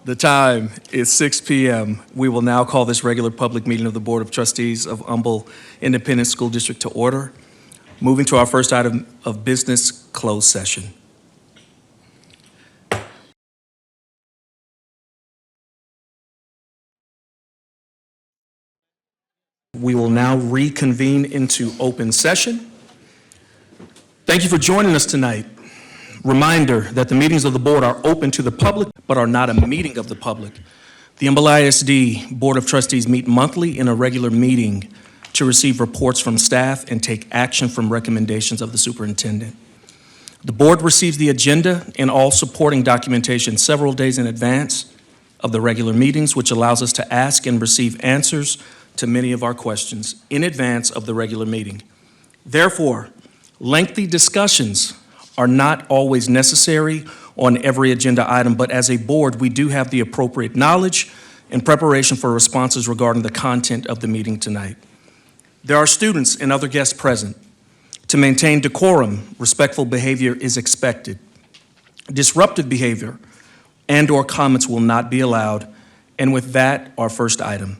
The time is 6 p.m. We will now call this regular public meeting of the Board of Trustees of Humble Independent School District to order. Moving to our first item of business, closed session. We will now reconvene into open session. Thank you for joining us tonight. Reminder that the meetings of the board are open to the public, but are not a meeting of the public. The Humble ISD Board of Trustees meet monthly in a regular meeting to receive reports from staff and take action from recommendations of the superintendent. The board receives the agenda and all supporting documentation several days in advance of the regular meetings, which allows us to ask and receive answers to many of our questions in advance of the regular meeting. Therefore, lengthy discussions are not always necessary on every agenda item, but as a board, we do have the appropriate knowledge and preparation for responses regarding the content of the meeting tonight. There are students and other guests present. To maintain decorum, respectful behavior is expected. Disruptive behavior and/or comments will not be allowed. And with that, our first item.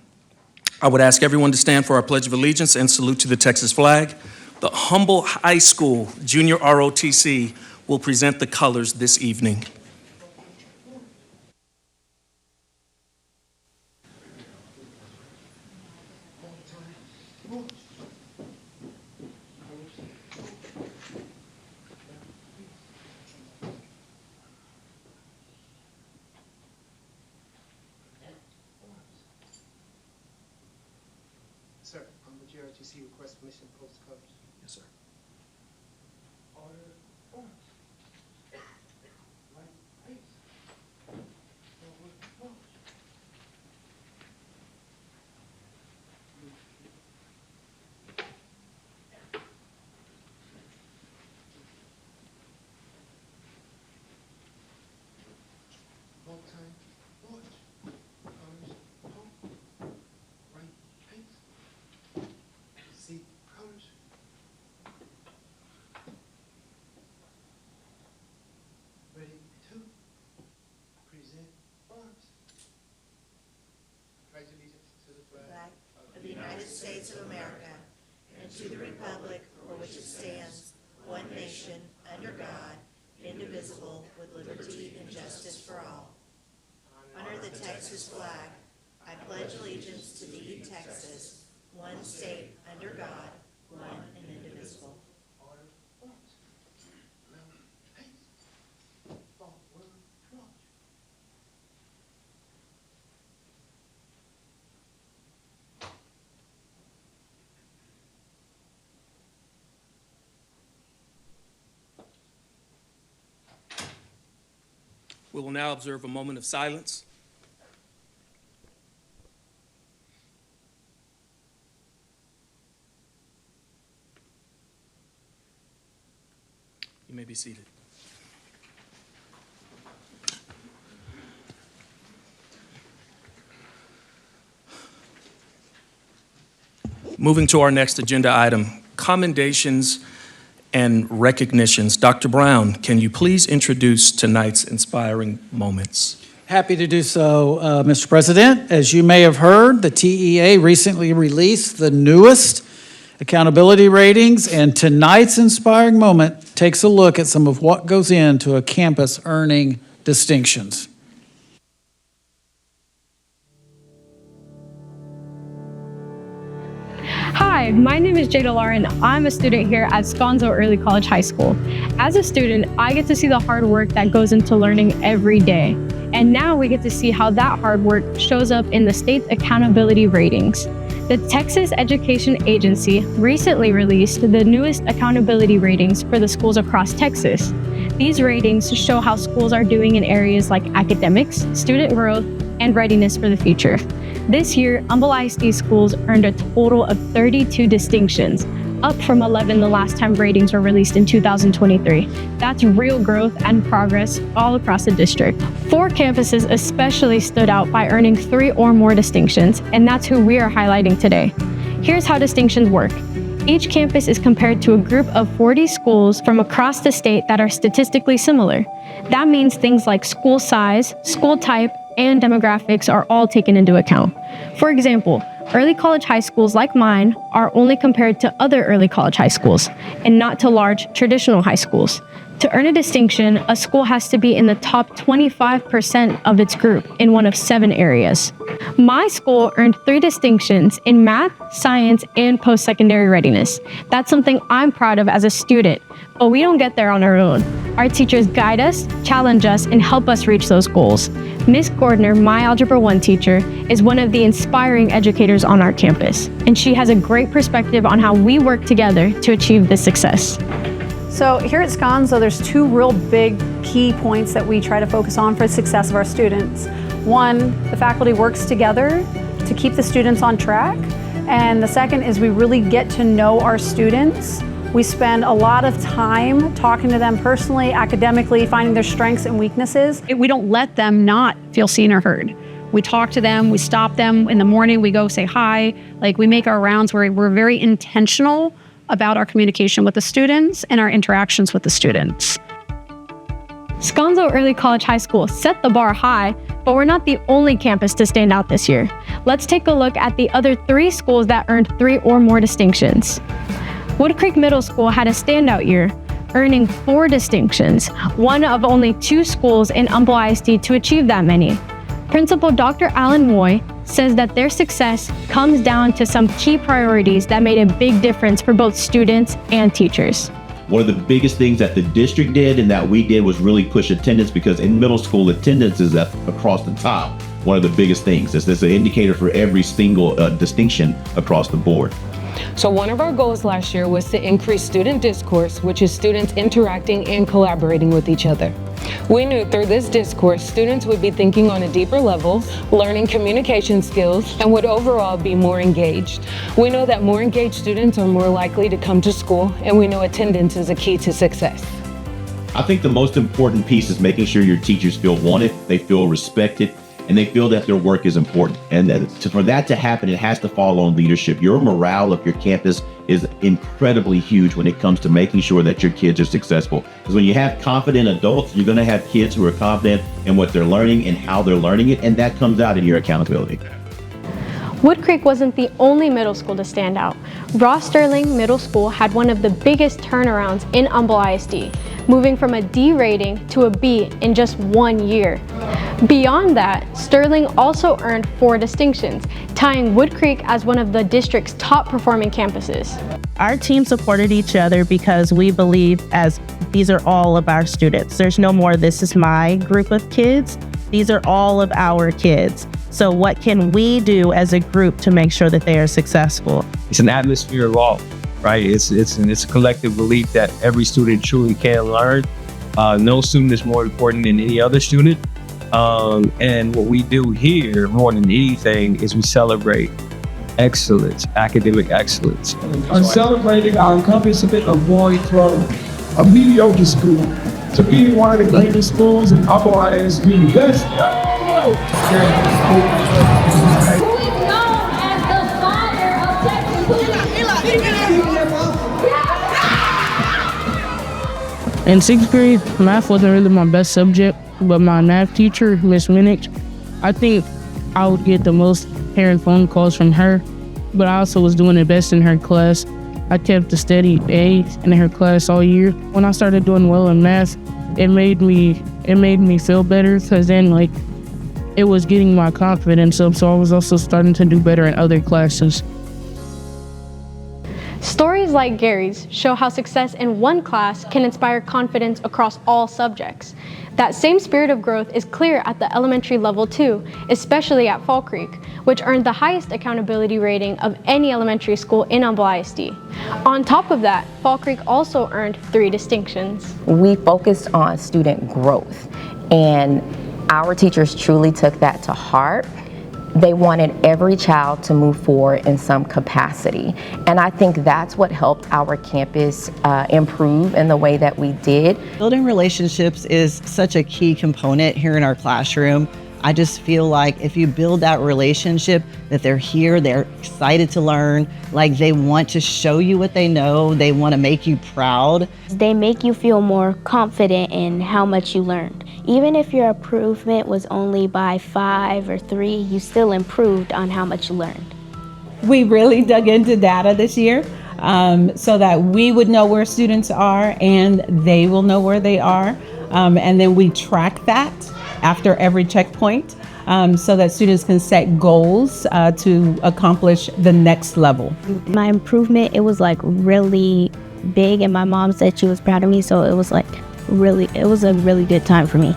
I would ask everyone to stand for our Pledge of Allegiance and salute to the Texas flag. The Humble High School Junior ROTC will present the colors this evening. Sir, would your ROTC request permission to post the colors? Yes, sir. Order, forms. Right, face. Forward, march. Hold time, march. Colors, home. Right, face. See colors. Ready to present arms. Pledge allegiance to the flag of the United States of America and to the republic for which it stands, one nation, under God, indivisible, with liberty and justice for all. Under the Texas flag, I pledge allegiance to thee, Texas, one state, under God, one and indivisible. Order, arms. Now, face. Forward, march. We will now observe a moment of silence. You may be seated. Moving to our next agenda item, commendations and recognitions. Dr. Brown, can you please introduce tonight's inspiring moments? Happy to do so, Mr. President. As you may have heard, the TEA recently released the newest accountability ratings, and tonight's inspiring moment takes a look at some of what goes into a campus earning distinctions. Hi, my name is Jada Lauren. I'm a student here at Sconzo Early College High School. As a student, I get to see the hard work that goes into learning every day. And now we get to see how that hard work shows up in the state's accountability ratings. The Texas Education Agency recently released the newest accountability ratings for the schools across Texas. These ratings show how schools are doing in areas like academics, student growth, and readiness for the future. This year, Humble ISD schools earned a total of 32 distinctions, up from 11 the last time ratings were released in 2023. That's real growth and progress all across the district. 4 campuses especially stood out by earning 3 or more distinctions, and that's who we are highlighting today. Here's how distinctions work. Each campus is compared to a group of 40 schools from across the state that are statistically similar. That means things like school size, school type, and demographics are all taken into account. For example, early college high schools like mine are only compared to other early college high schools and not to large traditional high schools. To earn a distinction, a school has to be in the top 25% of its group in one of 7 areas. My school earned 3 distinctions in math, science, and post-secondary readiness. That's something I'm proud of as a student, but we don't get there on our own. Our teachers guide us, challenge us, and help us reach those goals. Ms. Gordner, my Algebra 1 teacher, is one of the inspiring educators on our campus, and she has a great perspective on how we work together to achieve this success. So here at Sconzo, there's 2 real big key points that we try to focus on for the success of our students. One, the faculty works together to keep the students on track. And the second is we really get to know our students. We spend a lot of time talking to them personally, academically, finding their strengths and weaknesses. We don't let them not feel seen or heard. We talk to them, we stop them in the morning, we go say hi. Like, we make our rounds where we're very intentional about our communication with the students and our interactions with the students. Sconzo Early College High School set the bar high, but we're not the only campus to stand out this year. Let's take a look at the other 3 schools that earned 3 or more distinctions. Wood Creek Middle School had a standout year, earning 4 distinctions, one of only 2 schools in Humble ISD to achieve that many. Principal Dr. Alan Moy says that their success comes down to some key priorities that made a big difference for both students and teachers. One of the biggest things that the district did and that we did was really push attendance, because in middle school, attendance is across the top. One of the biggest things is there's an indicator for every single distinction across the board. So one of our goals last year was to increase student discourse, which is students interacting and collaborating with each other. We knew through this discourse, students would be thinking on a deeper level, learning communication skills, and would overall be more engaged. We know that more engaged students are more likely to come to school, and we know attendance is a key to success. I think the most important piece is making sure your teachers feel wanted, they feel respected, and they feel that their work is important. And for that to happen, it has to fall on leadership. Your morale of your campus is incredibly huge when it comes to making sure that your kids are successful. Because when you have confident adults, you're gonna have kids who are confident in what they're learning and how they're learning it, and that comes out in your accountability. Wood Creek wasn't the only middle school to stand out. Ross Sterling Middle School had one of the biggest turnarounds in Humble ISD, moving from a D rating to a B in just 1 year. Beyond that, Sterling also earned 4 distinctions, tying Wood Creek as one of the district's top performing campuses. Our team supported each other because we believe as these are all of our students. There's no more, this is my group of kids. These are all of our kids. So what can we do as a group to make sure that they are successful? It's an atmosphere of awe, right? It's a collective belief that every student truly can learn. No student is more important than any other student. And what we do here more than anything is we celebrate excellence, academic excellence. Are celebrating our accomplishment of going from a mediocre school to being one of the greatest schools in Humble ISD. Who is known as the father of Texas? In 6th grade, math wasn't really my best subject, but my math teacher, Miss Minnick, I think I would get the most parent phone calls from her, but I also was doing the best in her class. I kept a steady A in her class all year. When I started doing well in math, it made me feel better, because then it was getting my confidence up, so I was also starting to do better in other classes. Stories like Gary's show how success in one class can inspire confidence across all subjects. That same spirit of growth is clear at the elementary level too, especially at Fall Creek, which earned the highest accountability rating of any elementary school in Humble ISD. On top of that, Fall Creek also earned 3 distinctions. We focused on student growth, and our teachers truly took that to heart. They wanted every child to move forward in some capacity. And I think that's what helped our campus improve in the way that we did. Building relationships is such a key component here in our classroom. I just feel like if you build that relationship, that they're here, they're excited to learn, like they want to show you what they know, they want to make you proud. They make you feel more confident in how much you learned. Even if your improvement was only by 5 or 3, you still improved on how much you learned. We really dug into data this year so that we would know where students are and they will know where they are. And then we track that after every checkpoint so that students can set goals to accomplish the next level. My improvement, it was like really big, and my mom said she was proud of me, so it was like it was a really good time for me.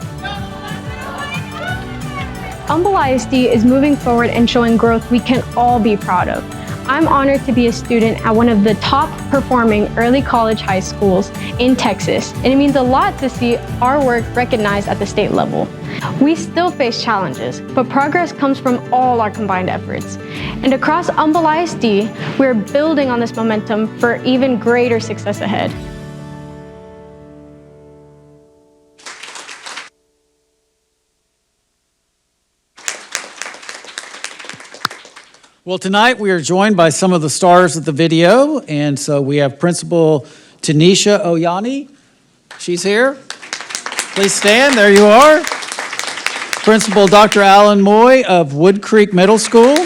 Humble ISD is moving forward and showing growth we can all be proud of. I'm honored to be a student at one of the top performing early college high schools in Texas, and it means a lot to see our work recognized at the state level. We still face challenges, but progress comes from all our combined efforts. And across Humble ISD, we're building on this momentum for even greater success ahead. Well, tonight we are joined by some of the stars of the video, and so we have Principal Tanisha Oyani. She's here. Please stand. There you are. Principal Dr. Alan Moy of Wood Creek Middle School.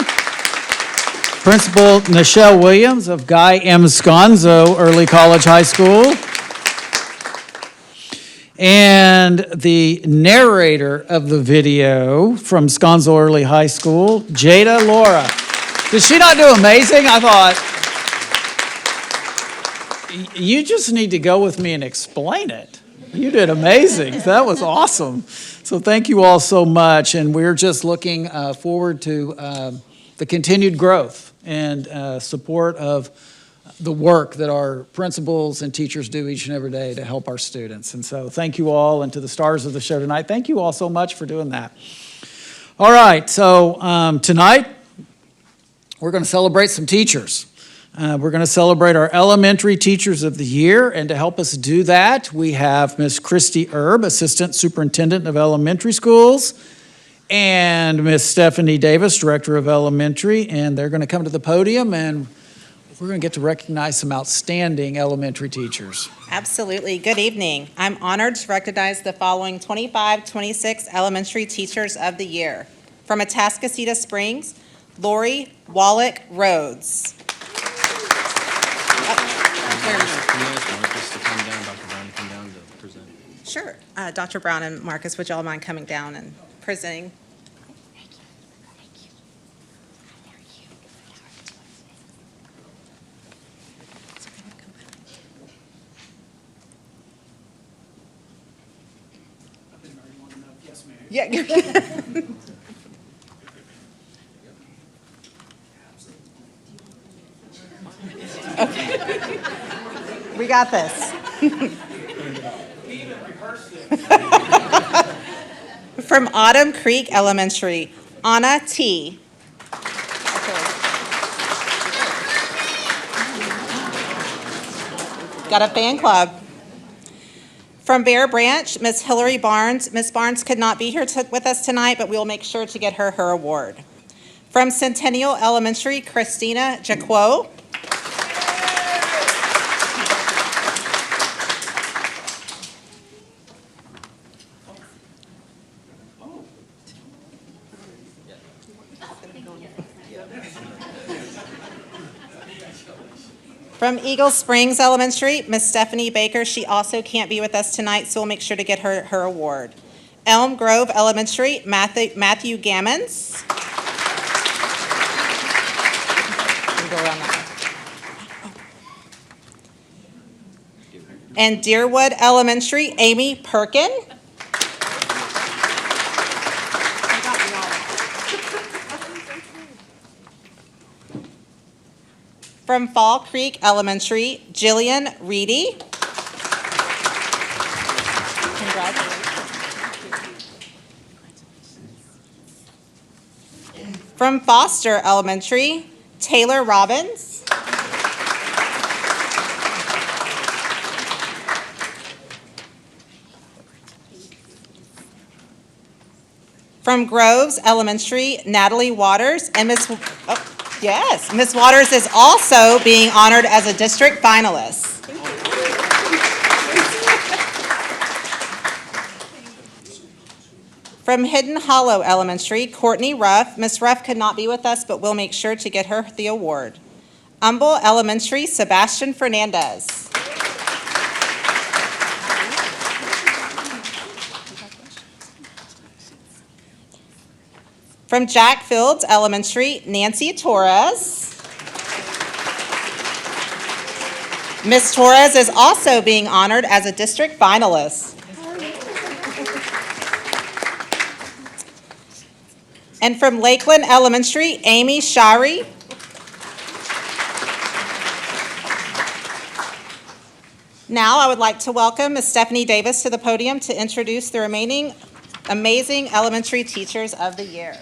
Principal Nichelle Williams of Guy M. Sconzo Early College High School. And the narrator of the video from Sconzo Early High School, Jada Laura. Did she not do amazing? I thought, you just need to go with me and explain it. You did amazing. That was awesome. So thank you all so much. And we're just looking forward to the continued growth and support of the work that our principals and teachers do each and every day to help our students. And so thank you all, and to the stars of the show tonight, thank you all so much for doing that. All right, so tonight we're going to celebrate some teachers. We're going to celebrate our elementary teachers of the year, and to help us do that, we have Miss Christy Erb, Assistant Superintendent of Elementary Schools, and Miss Stephanie Davis, Director of Elementary, and they're going to come to the podium, and we're going to get to recognize some outstanding elementary teachers. Absolutely. Good evening. I'm honored to recognize the following 25-26 elementary teachers of the year. From Atascocita Springs, Lori Wallach Rhodes. Sure. Dr. Brown and Marcus, would y'all mind coming down and presenting? Yeah. Okay. We got this. From Autumn Creek Elementary, Anna T. Got a fan club. From Bear Branch, Miss Hillary Barnes. Miss Barnes could not be here with us tonight, but we will make sure to get her award. From Centennial Elementary, Christina Jaquo. From Eagle Springs Elementary, Miss Stephanie Baker. She also can't be with us tonight, so we'll make sure to get her award. Elm Grove Elementary, Matthew Gammons. Go around that way. And Deerwood Elementary, Amy Perkin. From Fall Creek Elementary, Jillian Reedy. Congratulations. From Foster Elementary, Taylor Robbins. From Groves Elementary, Natalie Waters, and Miss Waters is also being honored as a district finalist. From Hidden Hollow Elementary, Courtney Ruff. Ms. Ruff could not be with us, but we'll make sure to get her the award. Humble Elementary, Sebastian Fernandez. From Jack Fields Elementary, Nancy Torres. Ms. Torres is also being honored as a district finalist. And from Lakeland Elementary, Amy Shari. Now I would like to welcome Ms. Stephanie Davis to the podium to introduce the remaining amazing elementary teachers of the year.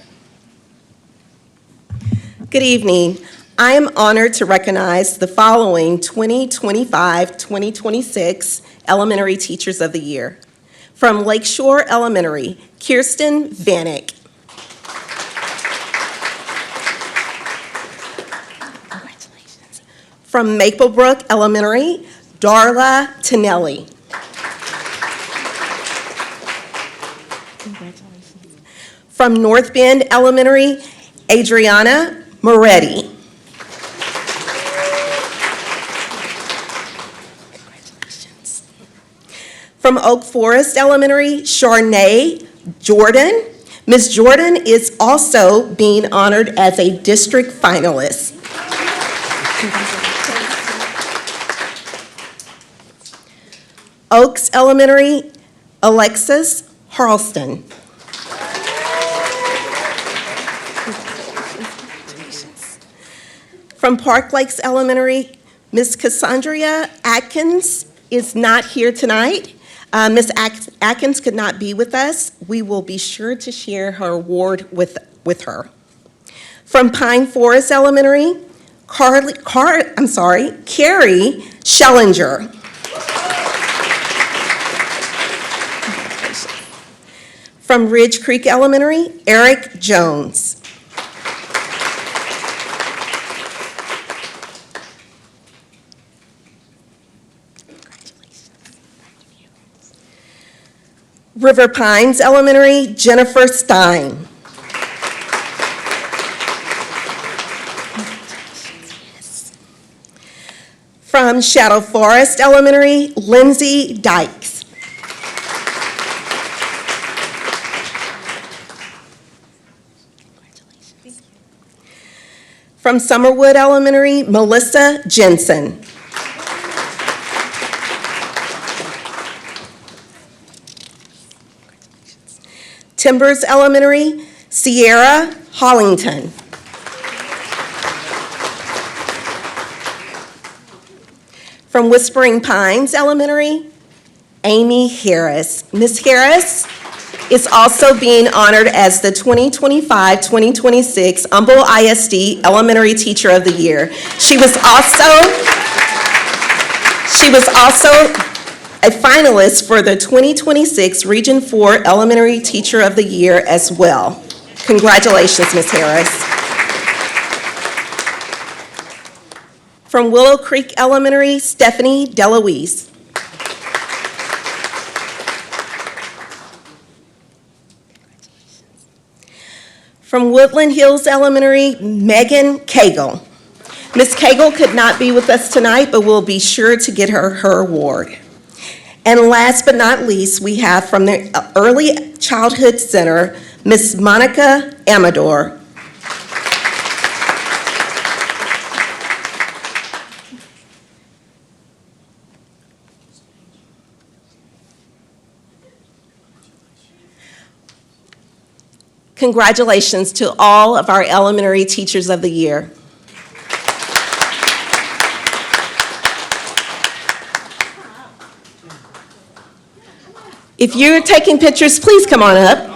Good evening. I am honored to recognize the following 2025-2026 Elementary Teachers of the Year. From Lakeshore Elementary, Kirsten Vanek. From Maplebrook Elementary, Darla Tonelli. From North Bend Elementary, Adriana Moretti. From Oak Forest Elementary, Charnay Jordan. Ms. Jordan is also being honored as a district finalist. Oaks Elementary, Alexis Harleston. From Park Lakes Elementary, Ms. Cassandra Atkins is not here tonight. Ms. Atkins could not be with us. We will be sure to share her award with her. From Pine Forest Elementary, Carrie Schellinger. From Ridge Creek Elementary, Eric Jones. River Pines Elementary, Jennifer Stein. From Shadow Forest Elementary, Lindsay Dykes. From Summerwood Elementary, Melissa Jensen. Timbers Elementary, Sierra Hollington. From Whispering Pines Elementary, Amy Harris. Ms. Harris is also being honored as the 2025-2026 Humble ISD Elementary Teacher of the Year. She was also a finalist for the 2026 Region 4 Elementary Teacher of the Year as well. Congratulations, Ms. Harris. From Willow Creek Elementary, Stephanie DeLuise. From Woodland Hills Elementary, Megan Cagle. Ms. Cagle could not be with us tonight, but we'll be sure to get her award. And last but not least, we have from the Early Childhood Center, Ms. Monica Amador. Congratulations to all of our elementary teachers of the year. If you're taking pictures, please come on up.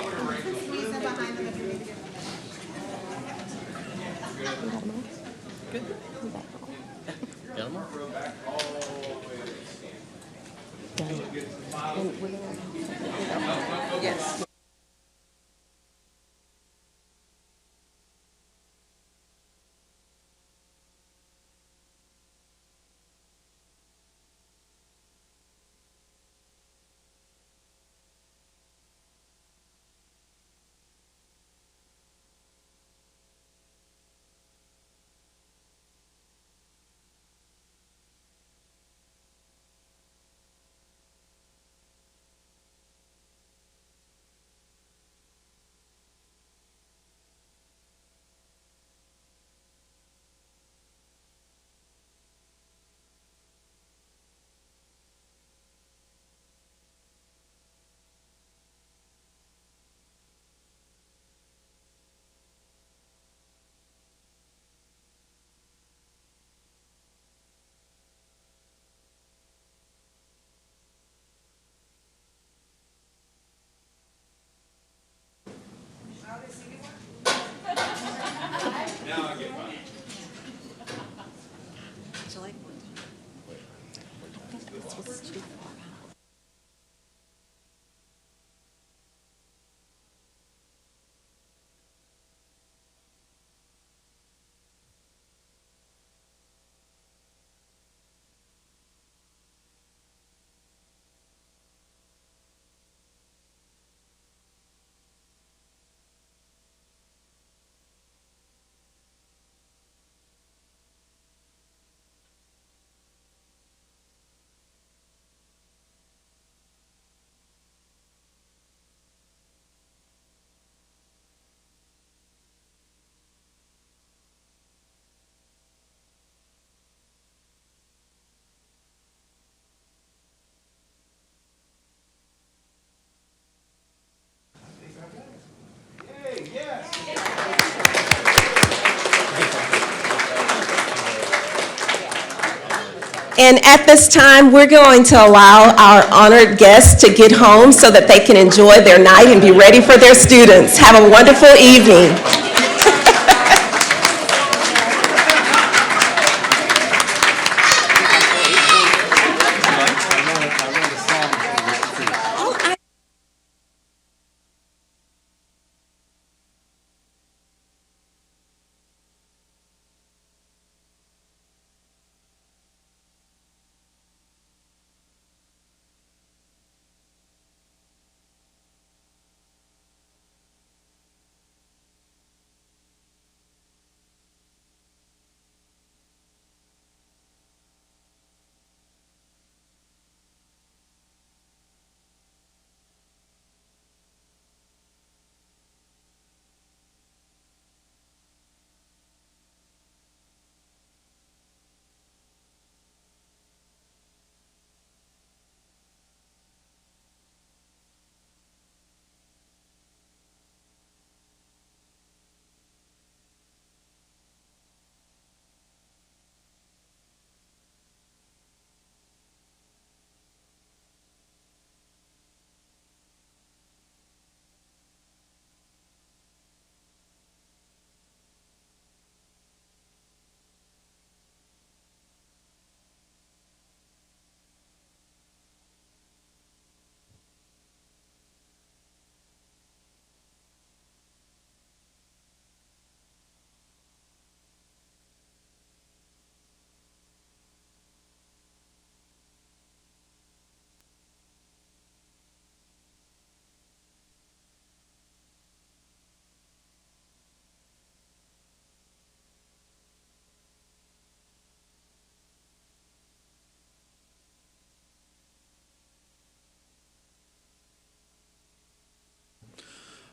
And at this time, we're going to allow our honored guests to get home so that they can enjoy their night and be ready for their students. Have a wonderful evening.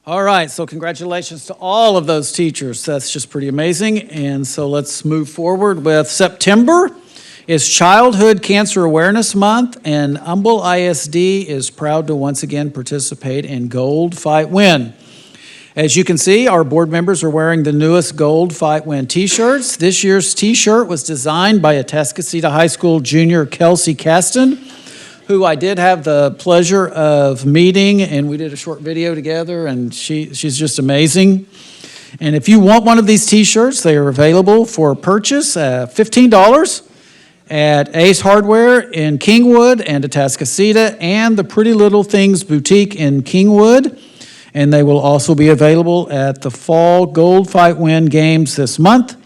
All right, so congratulations to all of those teachers. That's just pretty amazing. And so let's move forward with September is Childhood Cancer Awareness Month, and Humble ISD is proud to once again participate in Gold Fight Win. As you can see, our board members are wearing the newest Gold Fight Win t-shirts. This year's t-shirt was designed by Atascocita High School junior Kelsey Caston, who I did have the pleasure of meeting, and we did a short video together, and she's just amazing. And if you want one of these t-shirts, they are available for purchase at $15 at Ace Hardware in Kingwood and Atascocita, and the Pretty Little Things Boutique in Kingwood. And they will also be available at the Fall Gold Fight Win Games this month.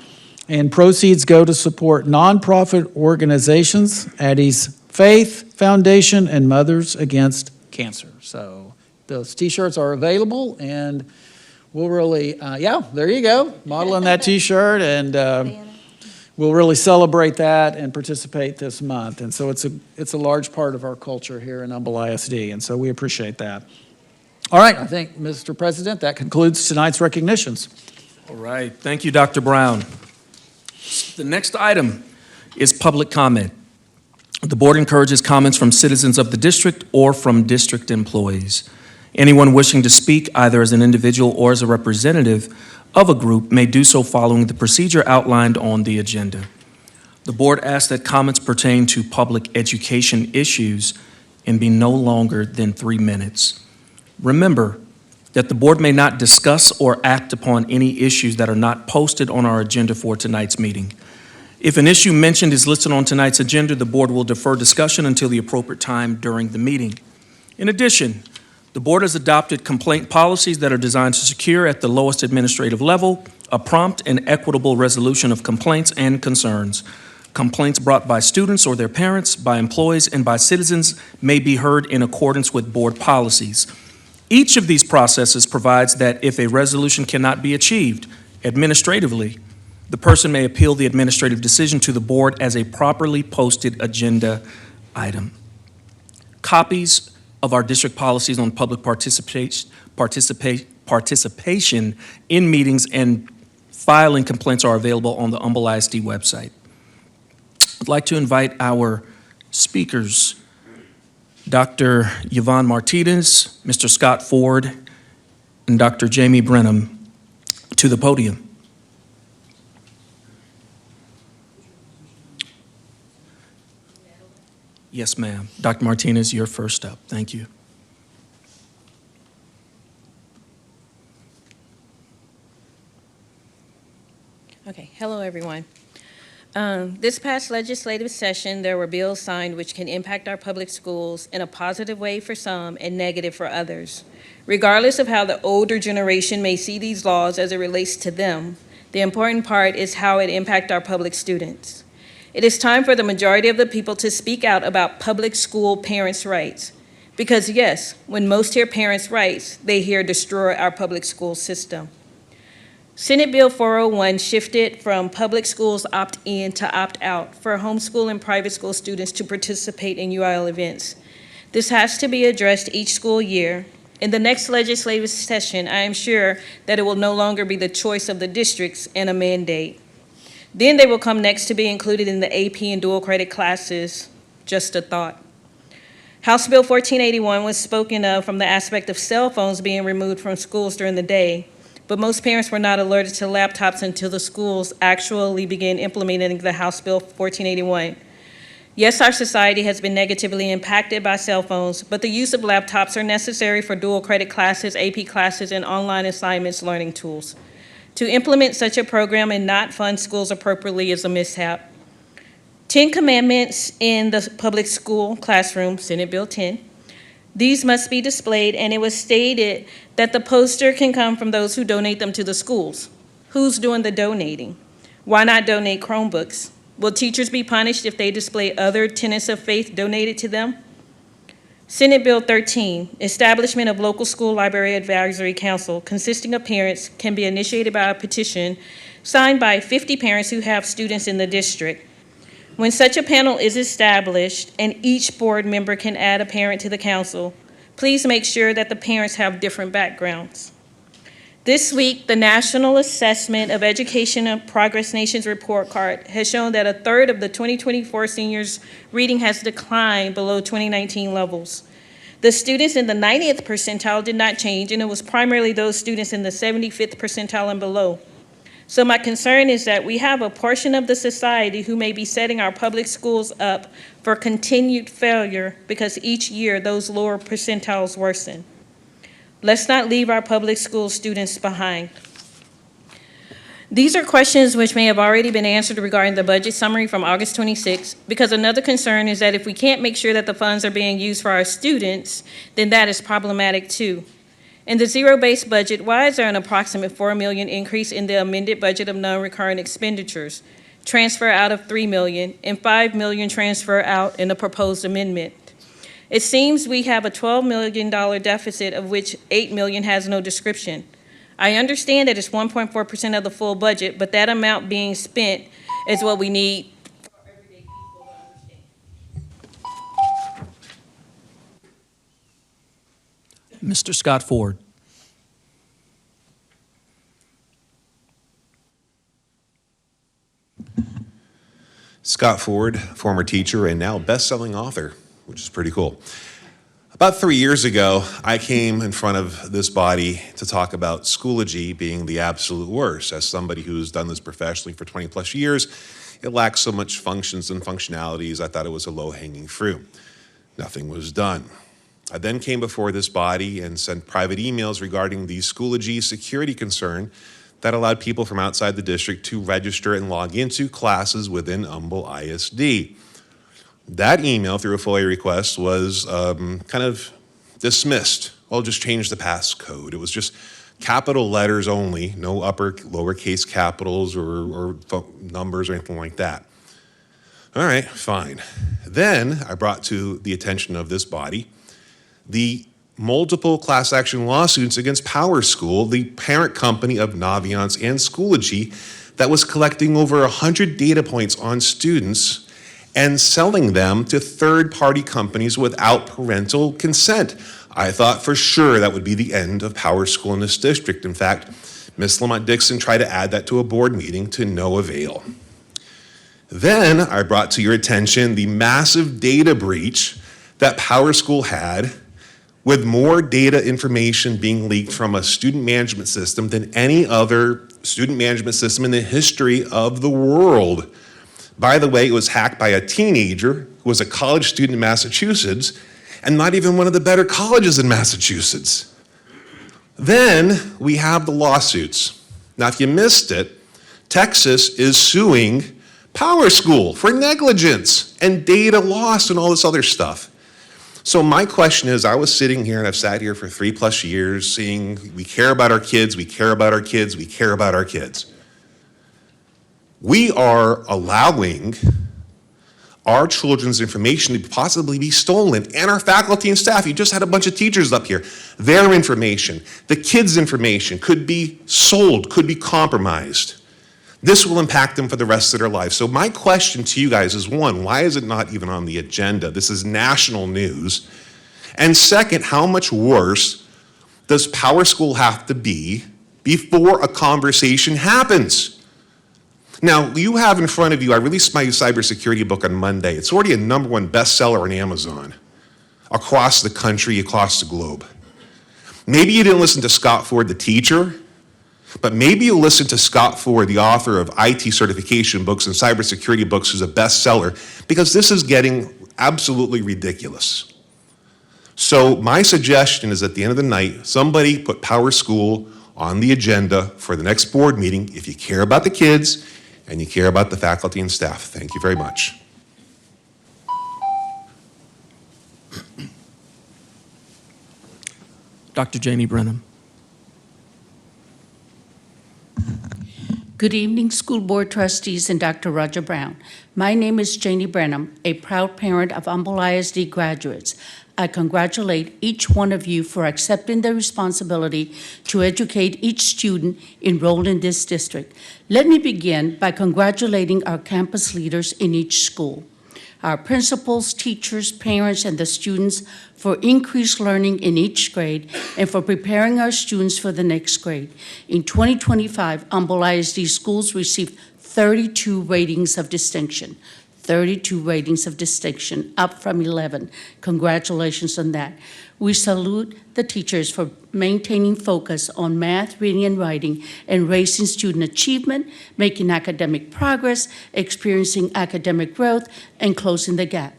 And proceeds go to support nonprofit organizations, Addie's Faith Foundation, and Mothers Against Cancer. So those t-shirts are available, and we'll really, there you go, modeling that t-shirt, and we'll really celebrate that and participate this month. And so it's a large part of our culture here in Humble ISD, and so we appreciate that. All right, I think, Mr. President, that concludes tonight's recognitions. All right, thank you, Dr. Brown. The next item is public comment. The board encourages comments from citizens of the district or from district employees. Anyone wishing to speak, either as an individual or as a representative of a group, may do so following the procedure outlined on the agenda. The board asks that comments pertain to public education issues and be no longer than 3 minutes. Remember that the board may not discuss or act upon any issues that are not posted on our agenda for tonight's meeting. If an issue mentioned is listed on tonight's agenda, the board will defer discussion until the appropriate time during the meeting. In addition, the board has adopted complaint policies that are designed to secure at the lowest administrative level a prompt and equitable resolution of complaints and concerns. Complaints brought by students or their parents, by employees, and by citizens may be heard in accordance with board policies. Each of these processes provides that if a resolution cannot be achieved administratively, the person may appeal the administrative decision to the board as a properly posted agenda item. Copies of our district policies on public participation in meetings and filing complaints are available on the Humble ISD website. I'd like to invite our speakers, Dr. Yvonne Martinez, Mr. Scott Ford, and Dr. Jamie Brenham to the podium. Yes, ma'am. Dr. Martinez, you're first up. Thank you. Okay, hello everyone. This past legislative session, there were bills signed which can impact our public schools in a positive way for some and negative for others. Regardless of how the older generation may see these laws as it relates to them, the important part is how it impacts our public students. It is time for the majority of the people to speak out about public school parents' rights. Because yes, when most hear parents' rights, they hear destroy our public school system. Senate Bill 401 shifted from public schools opt-in to opt-out for homeschool and private school students to participate in UIL events. This has to be addressed each school year. In the next legislative session, I am sure that it will no longer be the choice of the districts and a mandate. Then they will come next to be included in the AP and dual credit classes. Just a thought. House Bill 1481 was spoken of from the aspect of cell phones being removed from schools during the day. But most parents were not alerted to laptops until the schools actually began implementing the House Bill 1481. Yes, our society has been negatively impacted by cell phones, but the use of laptops are necessary for dual credit classes, AP classes, and online assignments learning tools. To implement such a program and not fund schools appropriately is a mishap. 10 commandments in the public school classroom, Senate Bill 10. These must be displayed, and it was stated that the poster can come from those who donate them to the schools. Who's doing the donating? Why not donate Chromebooks? Will teachers be punished if they display other tenets of faith donated to them? Senate Bill 13, establishment of local school library advisory council consisting of parents can be initiated by a petition signed by 50 parents who have students in the district. When such a panel is established and each board member can add a parent to the council, please make sure that the parents have different backgrounds. This week, the National Assessment of Education and Progress Nations report card has shown that a third of the 2024 seniors' reading has declined below 2019 levels. The students in the 90th percentile did not change, and it was primarily those students in the 75th percentile and below. So my concern is that we have a portion of the society who may be setting our public schools up for continued failure because each year those lower percentiles worsen. Let's not leave our public school students behind. These are questions which may have already been answered regarding the budget summary from August 26, because another concern is that if we can't make sure that the funds are being used for our students, then that is problematic too. In the zero-based budget, why is there an approximate $4 million increase in the amended budget of non-recurring expenditures? Transfer out of $3 million and $5 million transfer out in the proposed amendment. It seems we have a $12 million deficit, of which $8 million has no description. I understand that it's 1.4% of the full budget, but that amount being spent is what we need for everyday people to understand. Mr. Scott Ford. Scott Ford, former teacher and now best-selling author, which is pretty cool. About 3 years ago, I came in front of this body to talk about Schoology being the absolute worst. As somebody who's done this professionally for 20 plus years, it lacks so much functions and functionalities, I thought it was a low-hanging fruit. Nothing was done. I then came before this body and sent private emails regarding the Schoology security concern that allowed people from outside the district to register and log into classes within Humble ISD. That email through a FOIA request was kind of dismissed. I'll just change the passcode. It was just capital letters only, no lowercase capitals or numbers or anything like that. All right, fine. Then I brought to the attention of this body the multiple class action lawsuits against Power School, the parent company of Naviance and Schoology, that was collecting over 100 data points on students and selling them to third-party companies without parental consent. I thought for sure that would be the end of Power School in this district. In fact, Ms. Lamont Dixon tried to add that to a board meeting to no avail. Then I brought to your attention the massive data breach that Power School had, with more data information being leaked from a student management system than any other student management system in the history of the world. By the way, it was hacked by a teenager who was a college student in Massachusetts, and not even one of the better colleges in Massachusetts. Then we have the lawsuits. Now, if you missed it, Texas is suing Power School for negligence and data loss and all this other stuff. So my question is, I was sitting here and I've sat here for 3+ years seeing we care about our kids, we care about our kids, we care about our kids. We are allowing our children's information to possibly be stolen, and our faculty and staff. You just had a bunch of teachers up here. Their information, the kids' information could be sold, could be compromised. This will impact them for the rest of their lives. So my question to you guys is, one, why is it not even on the agenda? This is national news. And second, how much worse does Power School have to be before a conversation happens? Now, you have in front of you, I released my cybersecurity book on Monday. It's already a #1 bestseller on Amazon across the country, across the globe. Maybe you didn't listen to Scott Ford, the teacher, but maybe you listened to Scott Ford, the author of IT certification books and cybersecurity books, who's a bestseller, because this is getting absolutely ridiculous. So my suggestion is at the end of the night, somebody put Power School on the agenda for the next board meeting if you care about the kids and you care about the faculty and staff. Thank you very much. Dr. Janie Brenham. Good evening, school board trustees and Dr. Roger Brown. My name is Janie Brenham, a proud parent of Humble ISD graduates. I congratulate each one of you for accepting the responsibility to educate each student enrolled in this district. Let me begin by congratulating our campus leaders in each school, our principals, teachers, parents, and the students for increased learning in each grade and for preparing our students for the next grade. In 2025, Humble ISD schools received 32 ratings of distinction. 32 ratings of distinction, up from 11. Congratulations on that. We salute the teachers for maintaining focus on math, reading, and writing, and raising student achievement, making academic progress, experiencing academic growth, and closing the gap.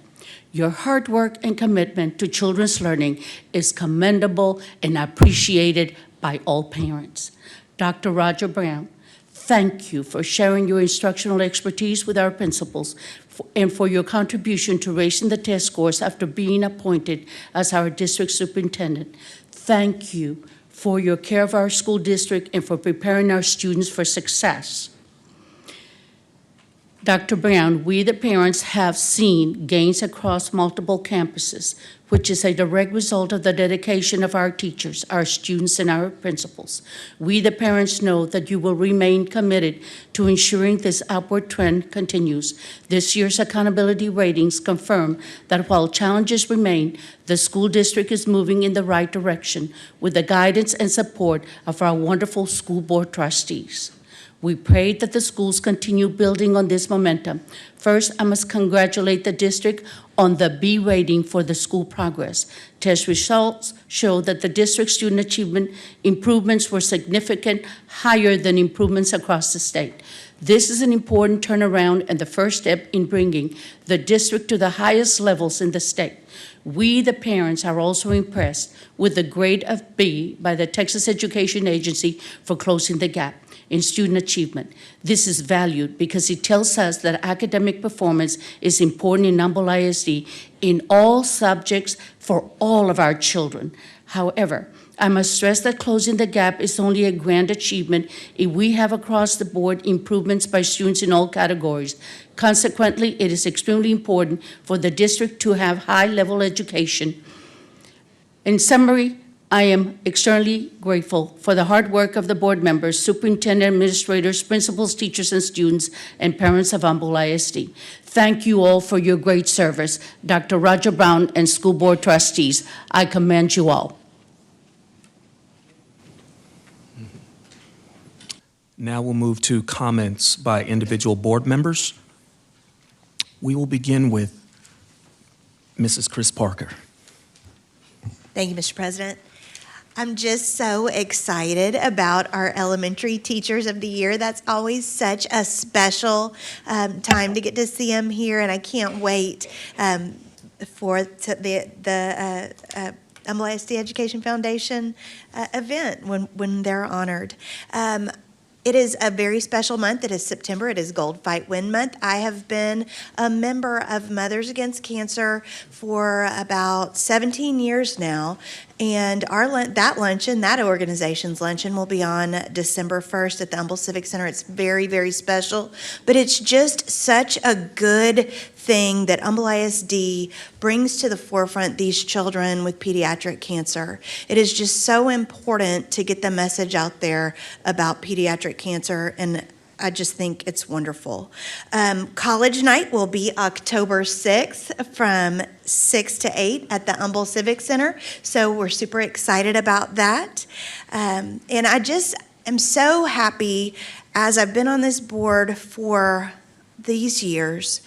Your hard work and commitment to children's learning is commendable and appreciated by all parents. Dr. Roger Brown, thank you for sharing your instructional expertise with our principals and for your contribution to raising the test scores after being appointed as our district superintendent. Thank you for your care of our school district and for preparing our students for success. Dr. Brown, we the parents have seen gains across multiple campuses, which is a direct result of the dedication of our teachers, our students, and our principals. We the parents know that you will remain committed to ensuring this upward trend continues. This year's accountability ratings confirm that while challenges remain, the school district is moving in the right direction with the guidance and support of our wonderful school board trustees. We pray that the schools continue building on this momentum. First, I must congratulate the district on the B rating for the school progress. Test results show that the district student achievement improvements were significant, higher than improvements across the state. This is an important turnaround and the first step in bringing the district to the highest levels in the state. We, the parents, are also impressed with the grade of B by the Texas Education Agency for closing the gap in student achievement. This is valued because it tells us that academic performance is important in Humble ISD in all subjects for all of our children. However, I must stress that closing the gap is only a grand achievement if we have across the board improvements by students in all categories. Consequently, it is extremely important for the district to have high-level education. In summary, I am extremely grateful for the hard work of the board members, superintendent, administrators, principals, teachers, and students, and parents of Humble ISD. Thank you all for your great service. Dr. Roger Brown and school board trustees, I commend you all. Now we'll move to comments by individual board members. We will begin with Mrs. Chris Parker. Thank you, Mr. President. I'm just so excited about our elementary teachers of the year. That's always such a special time to get to see them here, and I can't wait for the Humble ISD Education Foundation event when they're honored. It is a very special month. It is September. It is Gold Fight Win Month. I have been a member of Mothers Against Cancer for about 17 years now, and that organization's luncheon will be on December 1st at the Humble Civic Center. It's very, very special, but it's just such a good thing that Humble ISD brings to the forefront these children with pediatric cancer. It is just so important to get the message out there about pediatric cancer, and I just think it's wonderful. College night will be October 6th from 6 to 8 at the Humble Civic Center, so we're super excited about that. And I just am so happy, as I've been on this board for these years,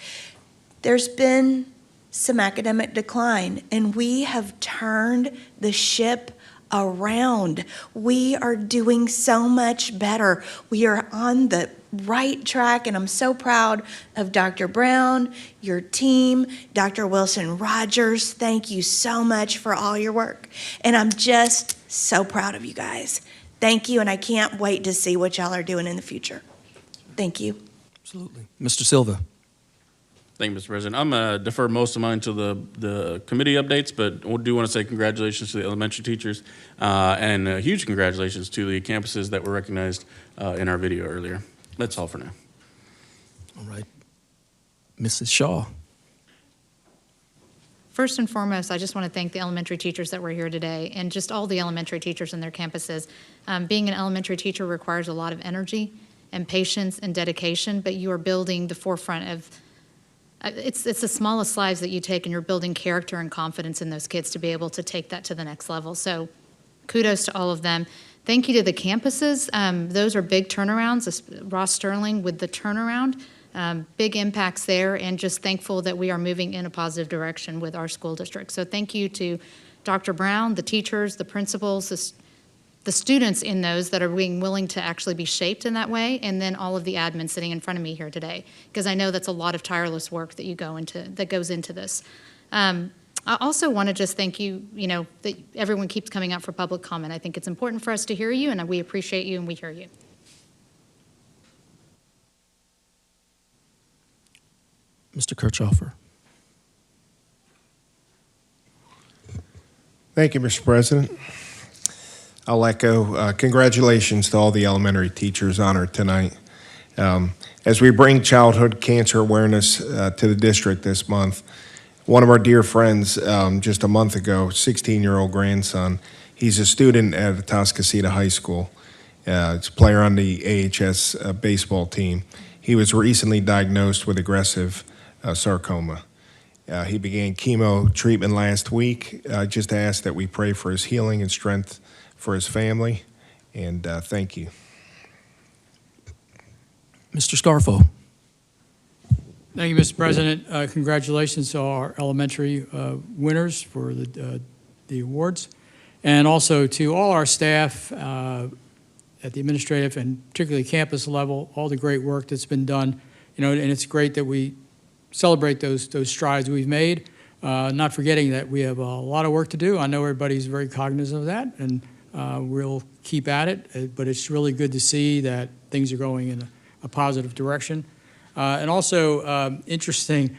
there's been some academic decline, and we have turned the ship around. We are doing so much better. We are on the right track, and I'm so proud of Dr. Brown, your team, Dr. Wilson Rogers. Thank you so much for all your work, and I'm just so proud of you guys. Thank you, and I can't wait to see what y'all are doing in the future. Thank you. Absolutely. Mr. Silva. Thank you, Mr. President. I'm going to defer most of mine to the committee updates, but I do want to say congratulations to the elementary teachers and huge congratulations to the campuses that were recognized in our video earlier. That's all for now. All right. Mrs. Shaw. First and foremost, I just want to thank the elementary teachers that were here today and just all the elementary teachers and their campuses. Being an elementary teacher requires a lot of energy and patience and dedication, but you are building the forefront of it's the smallest slides that you take, and you're building character and confidence in those kids to be able to take that to the next level. So kudos to all of them. Thank you to the campuses. Those are big turnarounds. Ross Sterling with the turnaround, big impacts there, and just thankful that we are moving in a positive direction with our school district. So thank you to Dr. Brown, the teachers, the principals, the students in those that are being willing to actually be shaped in that way, and then all of the admin sitting in front of me here today, because I know that's a lot of tireless work that goes into this. I also want to just thank you, that everyone keeps coming out for public comment. I think it's important for us to hear you, and we appreciate you, and we hear you. Mr. Kirchhoffer. Thank you, Mr. President. I'll echo congratulations to all the elementary teachers honored tonight. As we bring childhood cancer awareness to the district this month, one of our dear friends just a month ago, 16-year-old grandson, he's a student at Atascocita High School. He's a player on the AHS baseball team. He was recently diagnosed with aggressive sarcoma. He began chemo treatment last week. I just ask that we pray for his healing and strength for his family, and thank you. Mr. Scarfo. Thank you, Mr. President. Congratulations to our elementary winners for the awards, and also to all our staff at the administrative and particularly campus level, all the great work that's been done. And it's great that we celebrate those strides we've made, not forgetting that we have a lot of work to do. I know everybody's very cognizant of that, and we'll keep at it, but it's really good to see that things are going in a positive direction. And also interesting,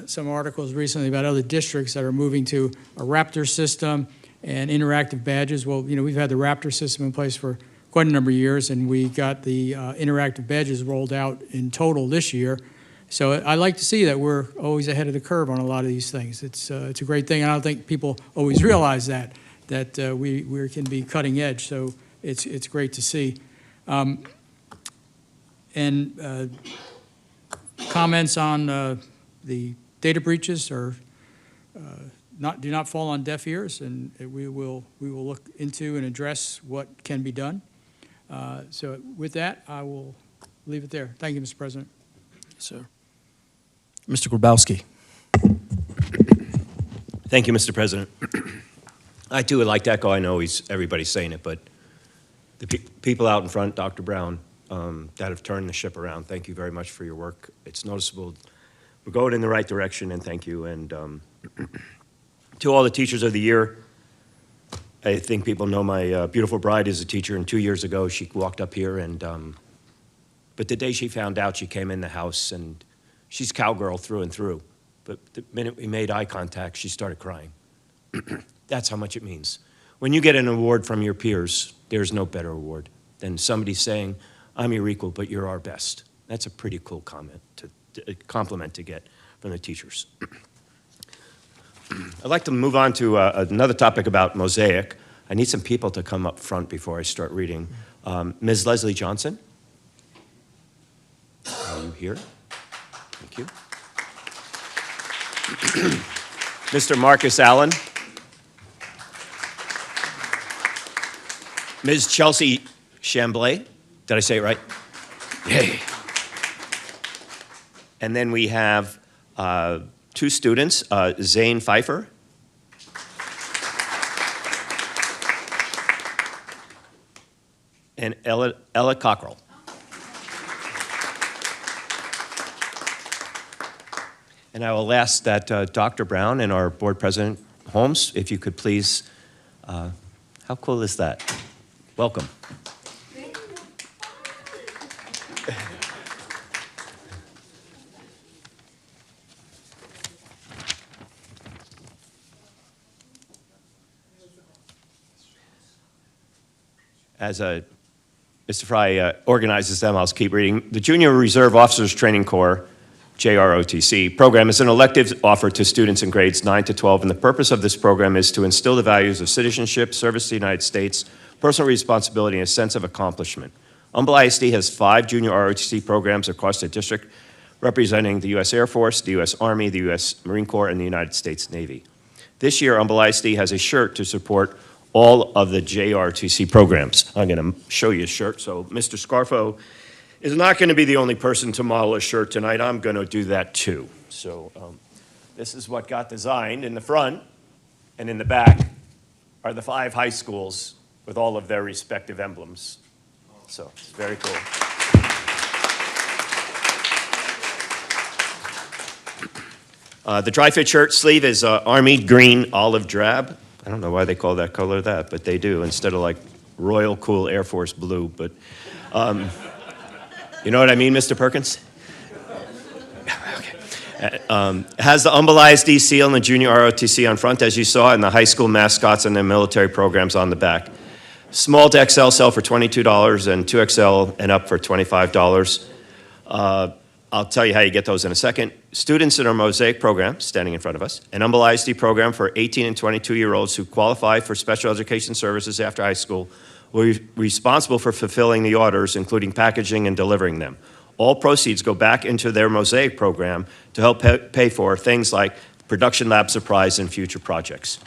some articles recently about other districts that are moving to a Raptor system and interactive badges. Well, we've had the Raptor system in place for quite a number of years, and we got the interactive badges rolled out in total this year. So I like to see that we're always ahead of the curve on a lot of these things. It's a great thing, and I don't think people always realize that we can be cutting edge. So it's great to see. Comments on the data breaches do not fall on deaf ears, and we will look into and address what can be done. So with that, I will leave it there. Thank you, Mr. President. Yes, sir. Mr. Grabowski. Thank you, Mr. President. I too would like to echo, I know everybody's saying it, but the people out in front, Dr. Brown, that have turned the ship around, thank you very much for your work. It's noticeable. We're going in the right direction, and thank you. And to all the teachers of the year, I think people know my beautiful bride is a teacher, and 2 years ago she walked up here, and but the day she found out, she came in the house, and she's cowgirl through and through. But the minute we made eye contact, she started crying. That's how much it means. When you get an award from your peers, there's no better award than somebody saying, I'm your equal, but you're our best. That's a pretty cool compliment to get from the teachers. I'd like to move on to another topic about Mosaic. I need some people to come up front before I start reading. Ms. Leslie Johnson. Are you here? Thank you. Mr. Marcus Allen. Ms. Chelsea Chamblay. Did I say it right? Yay. And then we have two students, Zane Pfeiffer and Ella Cockrell. And I will ask that Dr. Brown and our board president, Holmes, if you could please, how cool is that? Welcome. As Mr. Fry organizes them, I'll keep reading. The Junior Reserve Officers Training Corps, JROTC, program is an elective offered to students in grades 9 to 12, and the purpose of this program is to instill the values of citizenship, service to the United States, personal responsibility, and a sense of accomplishment. Humble ISD has 5 junior ROTC programs across the district, representing the U.S. Air Force, the U.S. Army, the U.S. Marine Corps, and the United States Navy. This year, Humble ISD has a shirt to support all of the JROTC programs. I'm going to show you a shirt. So Mr. Scarfo is not going to be the only person to model a shirt tonight. I'm going to do that too. So this is what got designed. In the front and in the back are the 5 high schools with all of their respective emblems. So it's very cool. The dry-fit shirt sleeve is Army green olive drab. I don't know why they call that color that, but they do, instead of like royal cool Air Force blue. But you know what I mean, Mr. Perkins? Okay. Has the Humble ISD seal and the junior ROTC on front, as you saw, and the high school mascots and the military programs on the back. Small to XL sell for $22 and 2XL and up for $25. I'll tell you how you get those in a second. Students in our Mosaic program, standing in front of us, an Humble ISD program for 18 and 22-year-olds who qualify for special education services after high school will be responsible for fulfilling the orders, including packaging and delivering them. All proceeds go back into their Mosaic program to help pay for things like production lab supplies and future projects.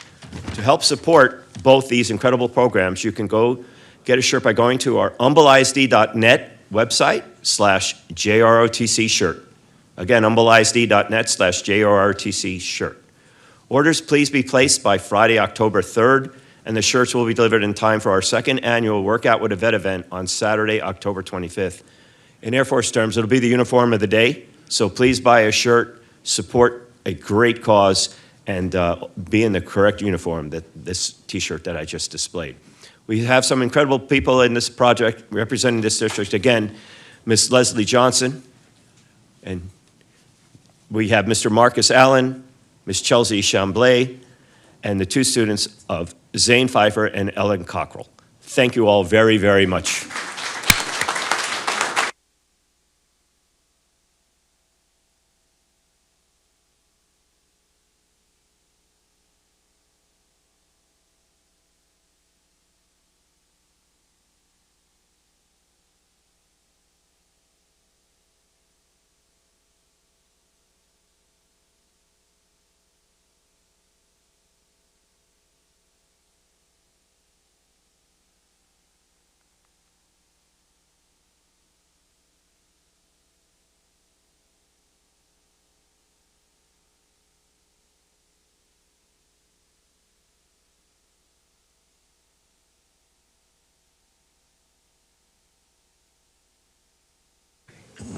To help support both these incredible programs, you can go get a shirt by going to our humbleisd.net website /JROTC shirt. Again, humbleisd.net /JROTC shirt. Orders please be placed by Friday, October 3rd, and the shirts will be delivered in time for our second annual Workout with a Vet event on Saturday, October 25th. In Air Force terms, it'll be the uniform of the day, so please buy a shirt, support a great cause, and be in the correct uniform, this t-shirt that I just displayed. We have some incredible people in this project representing this district. Again, Ms. Leslie Johnson, and we have Mr. Marcus Allen, Ms. Chelsea Chamblay, and the 2 students of Zane Pfeiffer and Ellen Cockrell. Thank you all very, very much.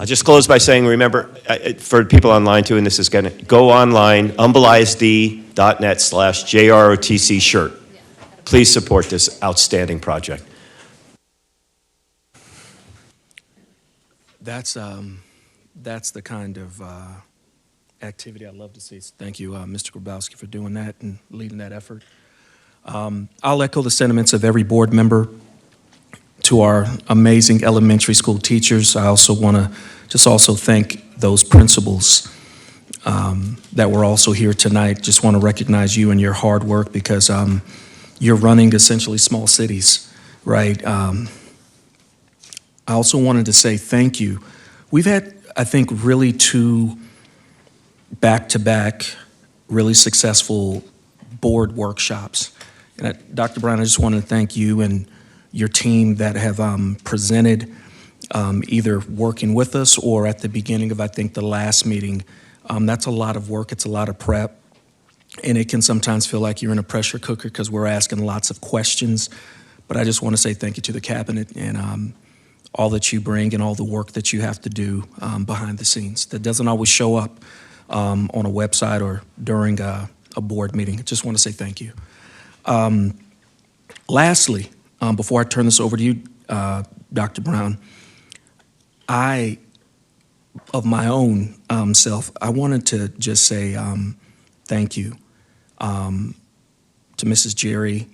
I'll just close by saying, remember, for people online too, and this is going to go online, humbleisd.net/JROTC shirt. Please support this outstanding project. That's the kind of activity I love to see. Thank you, Mr. Grabowski, for doing that and leading that effort. I'll echo the sentiments of every board member. To our amazing elementary school teachers, I also want to just also thank those principals that were also here tonight. Just want to recognize you and your hard work because you're running essentially small cities, right? I also wanted to say thank you. We've had, I think, really two back-to-back really successful board workshops. And Dr. Brown, I just want to thank you and your team that have presented either working with us or at the beginning of, I think, the last meeting. That's a lot of work. It's a lot of prep. And it can sometimes feel like you're in a pressure cooker because we're asking lots of questions. But I just want to say thank you to the cabinet and all that you bring and all the work that you have to do behind the scenes. That doesn't always show up on a website or during a board meeting. I just want to say thank you. Lastly, before I turn this over to you, Dr. Brown, of my own self, I wanted to just say thank you to Mrs. Jerry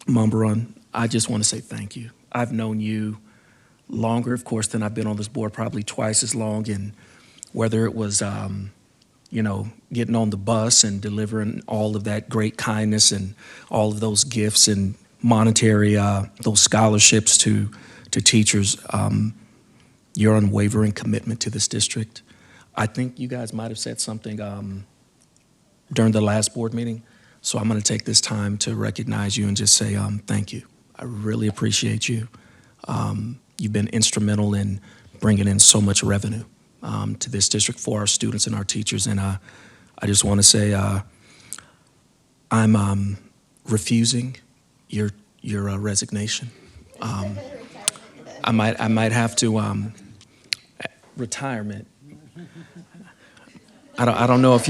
Mumbaron. I just want to say thank you. I've known you longer, of course, than I've been on this board, probably twice as long, and whether it was, getting on the bus and delivering all of that great kindness and all of those gifts and monetary, those scholarships to teachers, your unwavering commitment to this district. I think you guys might have said something during the last board meeting, so I'm going to take this time to recognize you and just say thank you. I really appreciate you. You've been instrumental in bringing in so much revenue to this district for our students and our teachers, and I just want to say I'm refusing your resignation. I might have to retirement. I don't know if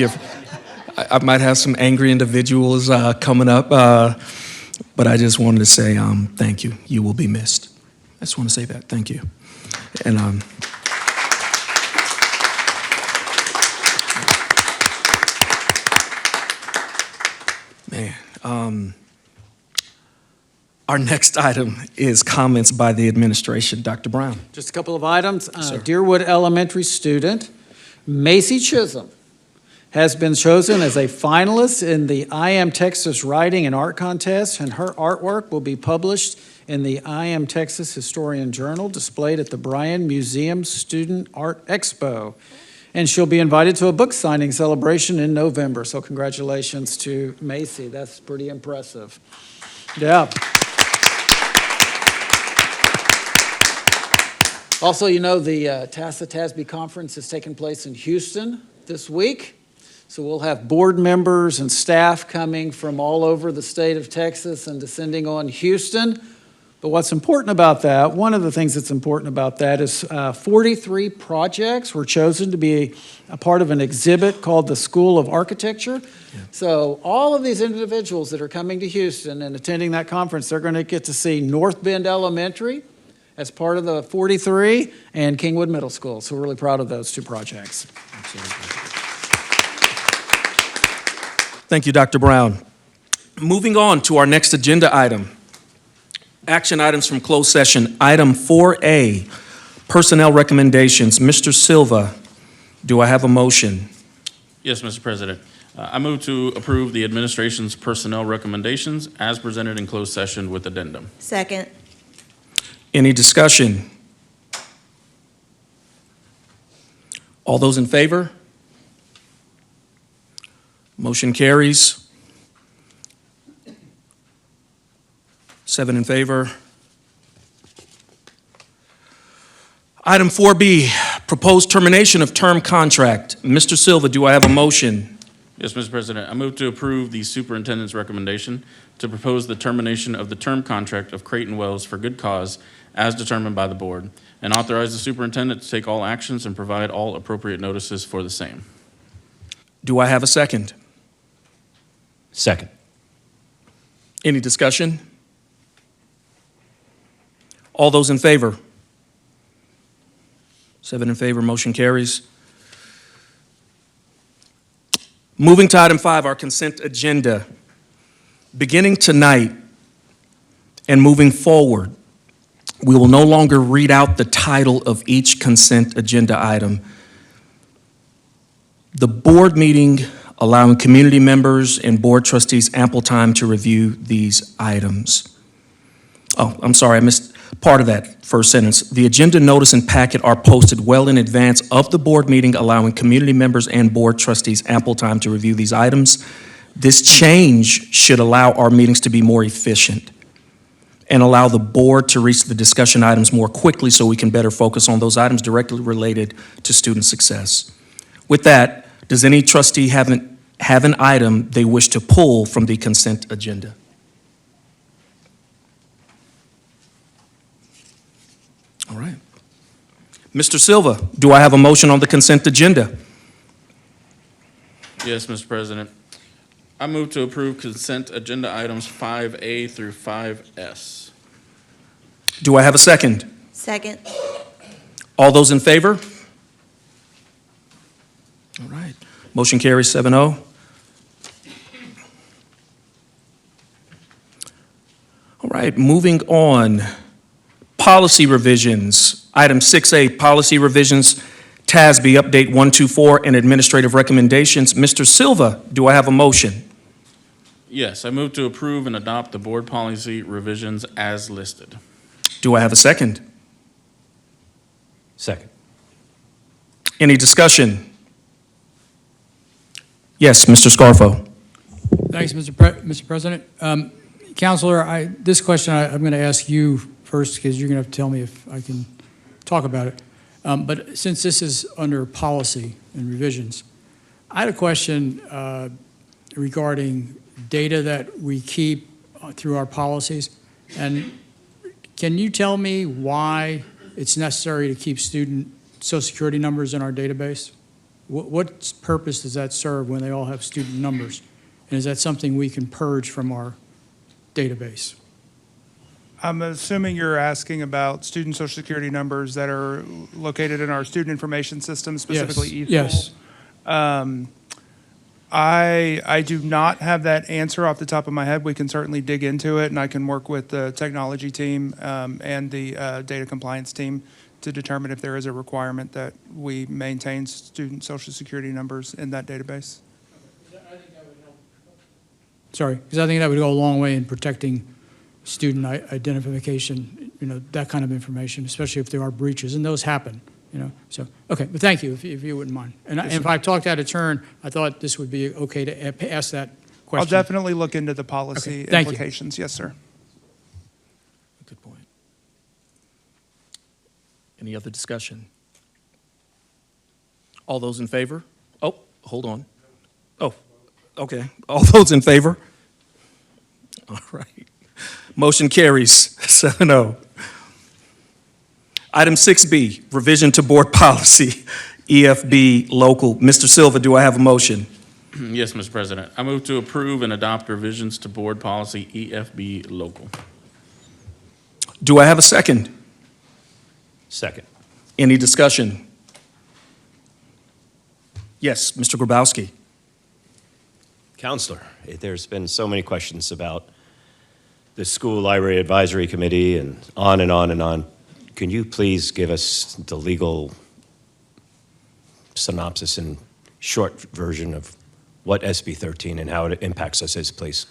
I might have some angry individuals coming up, but I just wanted to say thank you. You will be missed. I just want to say that. Thank you. And our next item is comments by the administration. Dr. Brown. Just a couple of items. Deerwood Elementary student Macy Chisholm has been chosen as a finalist in the I Am Texas Writing and Art Contest, and her artwork will be published in the I Am Texas Historian Journal, displayed at the Bryan Museum Student Art Expo. And she'll be invited to a book signing celebration in November. So congratulations to Macy. That's pretty impressive. Yeah. Also, the TASB conference is taking place in Houston this week. So we'll have board members and staff coming from all over the state of Texas and descending on Houston. But what's important about that, one of the things that's important about that is 43 projects were chosen to be a part of an exhibit called the School of Architecture. Yeah. So all of these individuals that are coming to Houston and attending that conference, they're going to get to see North Bend Elementary as part of the 43 and Kingwood Middle School. So we're really proud of those two projects. Thank you, Dr. Brown. Moving on to our next agenda item. Action items from closed session. Item 4A, personnel recommendations. Mr. Silva, do I have a motion? Yes, Mr. President. I move to approve the administration's personnel recommendations as presented in closed session with addendum. Second. Any discussion? All those in favor? Motion carries. 7 in favor. Item 4B, proposed termination of term contract. Mr. Silva, do I have a motion? Yes, Mr. President. I move to approve the superintendent's recommendation to propose the termination of the term contract of Creighton Wells for good cause as determined by the board, and authorize the superintendent to take all actions and provide all appropriate notices for the same. Do I have a second? Second. Any discussion? All those in favor? 7 in favor, motion carries. Moving to item 5, our consent agenda. Beginning tonight and moving forward, we will no longer read out the title of each consent agenda item. The board meeting allowing community members and board trustees ample time to review these items. Oh, I'm sorry, I missed part of that first sentence. The agenda notice and packet are posted well in advance of the board meeting, allowing community members and board trustees ample time to review these items. This change should allow our meetings to be more efficient and allow the board to reach the discussion items more quickly so we can better focus on those items directly related to student success. With that, does any trustee have an item they wish to pull from the consent agenda? All right. Mr. Silva, do I have a motion on the consent agenda? Yes, Mr. President. I move to approve consent agenda items 5A through 5S. Do I have a second? Second. All those in favor? All right. Motion carries 7-0. All right, moving on. Policy revisions. Item 6A, policy revisions, TASB Update 124, and administrative recommendations. Mr. Silva, do I have a motion? Yes, I move to approve and adopt the board policy revisions as listed. Do I have a second? Second. Any discussion? Yes, Mr. Scarfo. Thanks, Mr. President. Counselor, this question I'm going to ask you first because you're going to have to tell me if I can talk about it. But since this is under policy and revisions, I had a question regarding data that we keep through our policies. And can you tell me why it's necessary to keep student Social Security numbers in our database? What purpose does that serve when they all have student numbers? And is that something we can purge from our database? I'm assuming you're asking about student Social Security numbers that are located in our student information system, specifically EFL. Yes. I do not have that answer off the top of my head. We can certainly dig into it, and I can work with the technology team and the data compliance team to determine if there is a requirement that we maintain student Social Security numbers in that database. Sorry, because I think that would go a long way in protecting student identification, that kind of information, especially if there are breaches, and those happen, So, okay, but thank you, if you wouldn't mind. And if I talked out of turn, I thought this would be okay to ask that question. I'll definitely look into the policy implications. Yes, sir. Good point. Any other discussion? All those in favor? Oh, hold on. Oh, okay. All those in favor? All right. Motion carries 7-0. Item 6B, revision to board policy, EFB local. Mr. Silva, do I have a motion? Yes, Mr. President. I move to approve and adopt revisions to board policy EFB local. Do I have a second? Second. Any discussion? Yes, Mr. Grabowski. Counselor, there's been so many questions about the School Library Advisory Committee and on and on and on. Can you please give us the legal synopsis and short version of what SB 13 and how it impacts us is, please?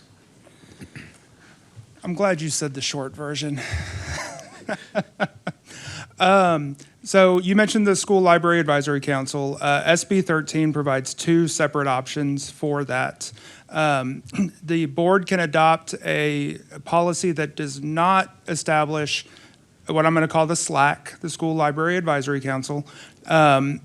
I'm glad you said the short version. So you mentioned the School Library Advisory Council. SB 13 provides two separate options for that. The board can adopt a policy that does not establish what I'm going to call the SLAC, the School Library Advisory Council. And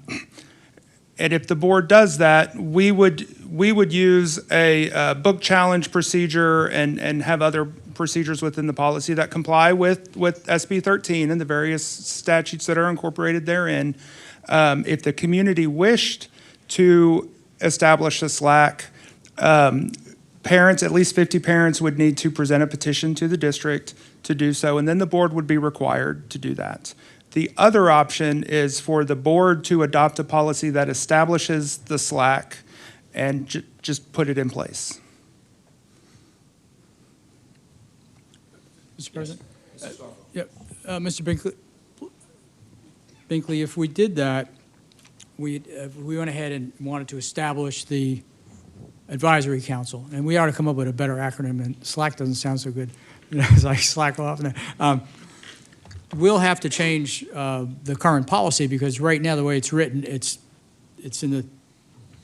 if the board does that, we would use a book challenge procedure and have other procedures within the policy that comply with SB 13 and the various statutes that are incorporated therein. If the community wished to establish a SLAC, parents, at least 50 parents, would need to present a petition to the district to do so, and then the board would be required to do that. The other option is for the board to adopt a policy that establishes the SLAC and just put it in place. Mr. President? Mr. Binkley, if we did that, if we went ahead and wanted to establish the advisory council, and we ought to come up with a better acronym, and SLAC doesn't sound so good. It's like slack off. We'll have to change the current policy because right now, the way it's written, it's in the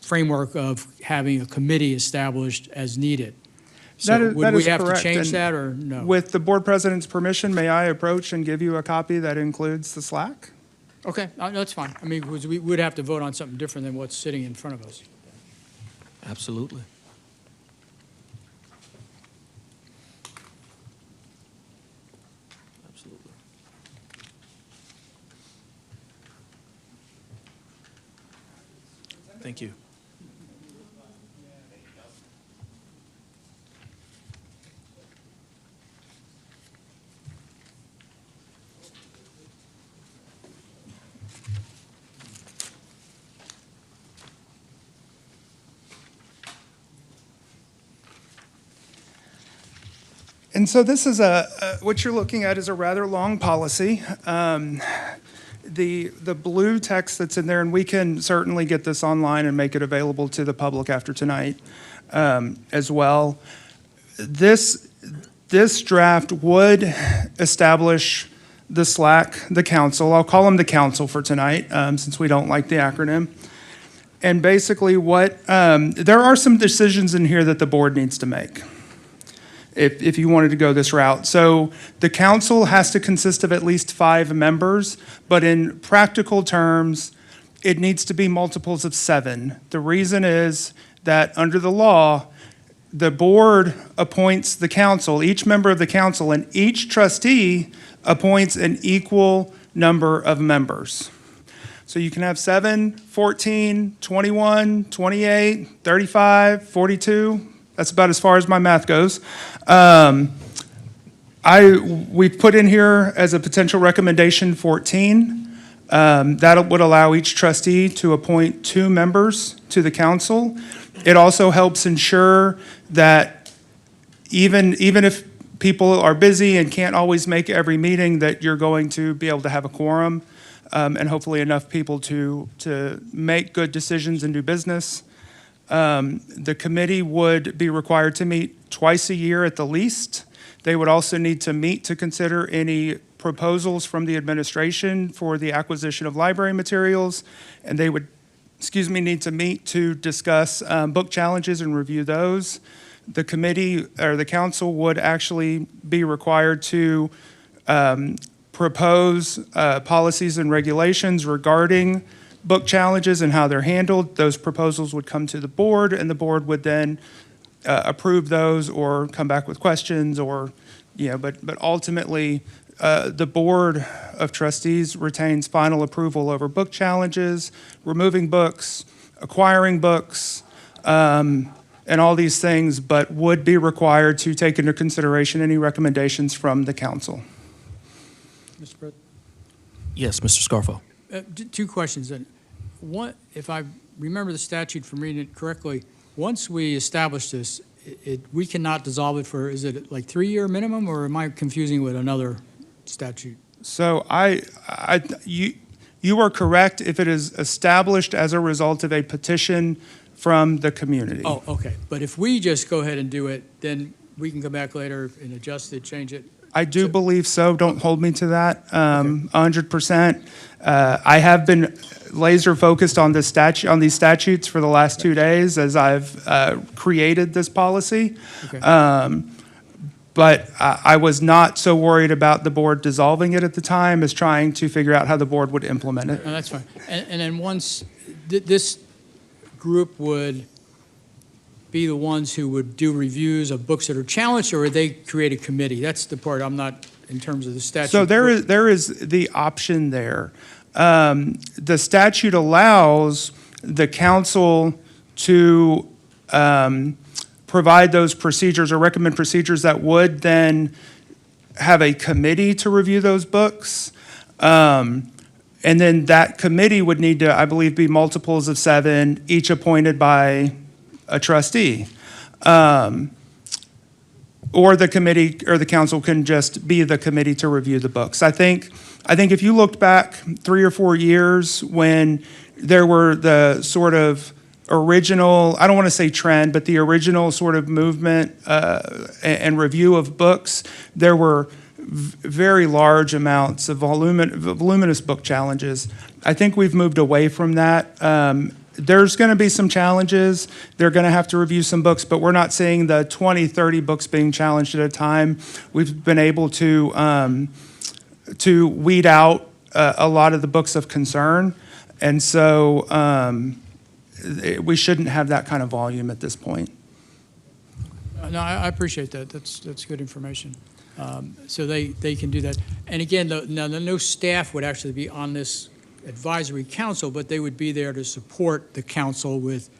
framework of having a committee established as needed. So would we have to change that or no? With the board president's permission, may I approach and give you a copy that includes the SLAC? Okay, no, that's fine. I mean, because we would have to vote on something different than what's sitting in front of us. Absolutely. Absolutely. Thank you. And so this is what you're looking at is a rather long policy. The blue text that's in there, and we can certainly get this online and make it available to the public after tonight as well. This draft would establish the SLAC, the council. I'll call them the council for tonight since we don't like the acronym. And basically there are some decisions in here that the board needs to make if you wanted to go this route. So the council has to consist of at least 5 members, but in practical terms, it needs to be multiples of 7. The reason is that under the law, the board appoints the council, each member of the council, and each trustee appoints an equal number of members. So you can have 7, 14, 21, 28, 35, 42. That's about as far as my math goes. We've put in here as a potential recommendation 14. That would allow each trustee to appoint 2 members to the council. It also helps ensure that even if people are busy and can't always make every meeting, that you're going to be able to have a quorum and hopefully enough people to make good decisions and do business. The committee would be required to meet twice a year at the least. They would also need to meet to consider any proposals from the administration for the acquisition of library materials, and they would, need to meet to discuss book challenges and review those. The committee or the council would actually be required to propose policies and regulations regarding book challenges and how they're handled. Those proposals would come to the board, and the board would then approve those or come back with questions or, but ultimately, the Board of Trustees retains final approval over book challenges, removing books, acquiring books, and all these things, but would be required to take into consideration any recommendations from the council. Mr. President? Yes, Mr. Scarfo. 2 questions. One, if I remember the statute from reading it correctly, once we establish this, we cannot dissolve it for, is it like 3-year minimum, or am I confusing with another statute? So you are correct if it is established as a result of a petition from the community. Oh, okay. But if we just go ahead and do it, then we can come back later and adjust it, change it? I do believe so. Don't hold me to that 100%. I have been laser focused on this on these statutes for the last 2 days as I've created this policy. Okay. But I was not so worried about the board dissolving it at the time as trying to figure out how the board would implement it. No, that's fine. And then once this group would be the ones who would do reviews of books that are challenged, or would they create a committee? That's the part I'm not, in terms of the statute. So there is the option there. The statute allows the council to provide those procedures or recommend procedures that would then have a committee to review those books. And then that committee would need to, I believe, be multiples of 7, each appointed by a trustee. Or the committee or the council can just be the committee to review the books. I think if you looked back 3 or 4 years when there were the sort of original, I don't want to say trend, but the original sort of movement and review of books, there were very large amounts of voluminous book challenges. I think we've moved away from that. There's going to be some challenges. They're going to have to review some books, but we're not seeing the 20, 30 books being challenged at a time. We've been able to weed out a lot of the books of concern, and so we shouldn't have that kind of volume at this point. No, I appreciate that. That's good information. So they can do that. And again, no staff would actually be on this advisory council, but they would be there to support the council with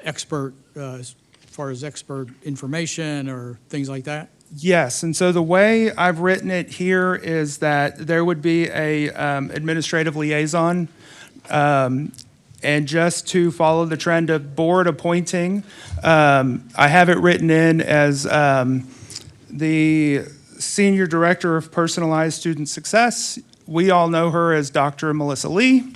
expert, as far as expert information or things like that? Yes, and so the way I've written it here is that there would be a administrative liaison, and just to follow the trend of board appointing, I have it written in as the Senior Director of Personalized Student Success. We all know her as Dr. Melissa Lee.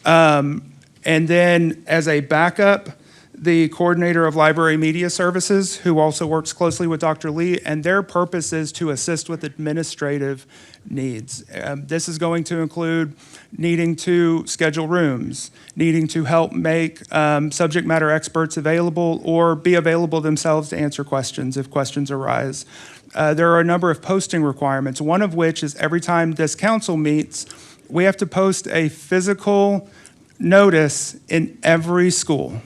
And then as a backup, the Coordinator of Library Media Services, who also works closely with Dr. Lee, and their purpose is to assist with administrative needs. This is going to include needing to schedule rooms, needing to help make subject matter experts available or be available themselves to answer questions if questions arise. There are a number of posting requirements, one of which is every time this council meets, we have to post a physical notice in every school.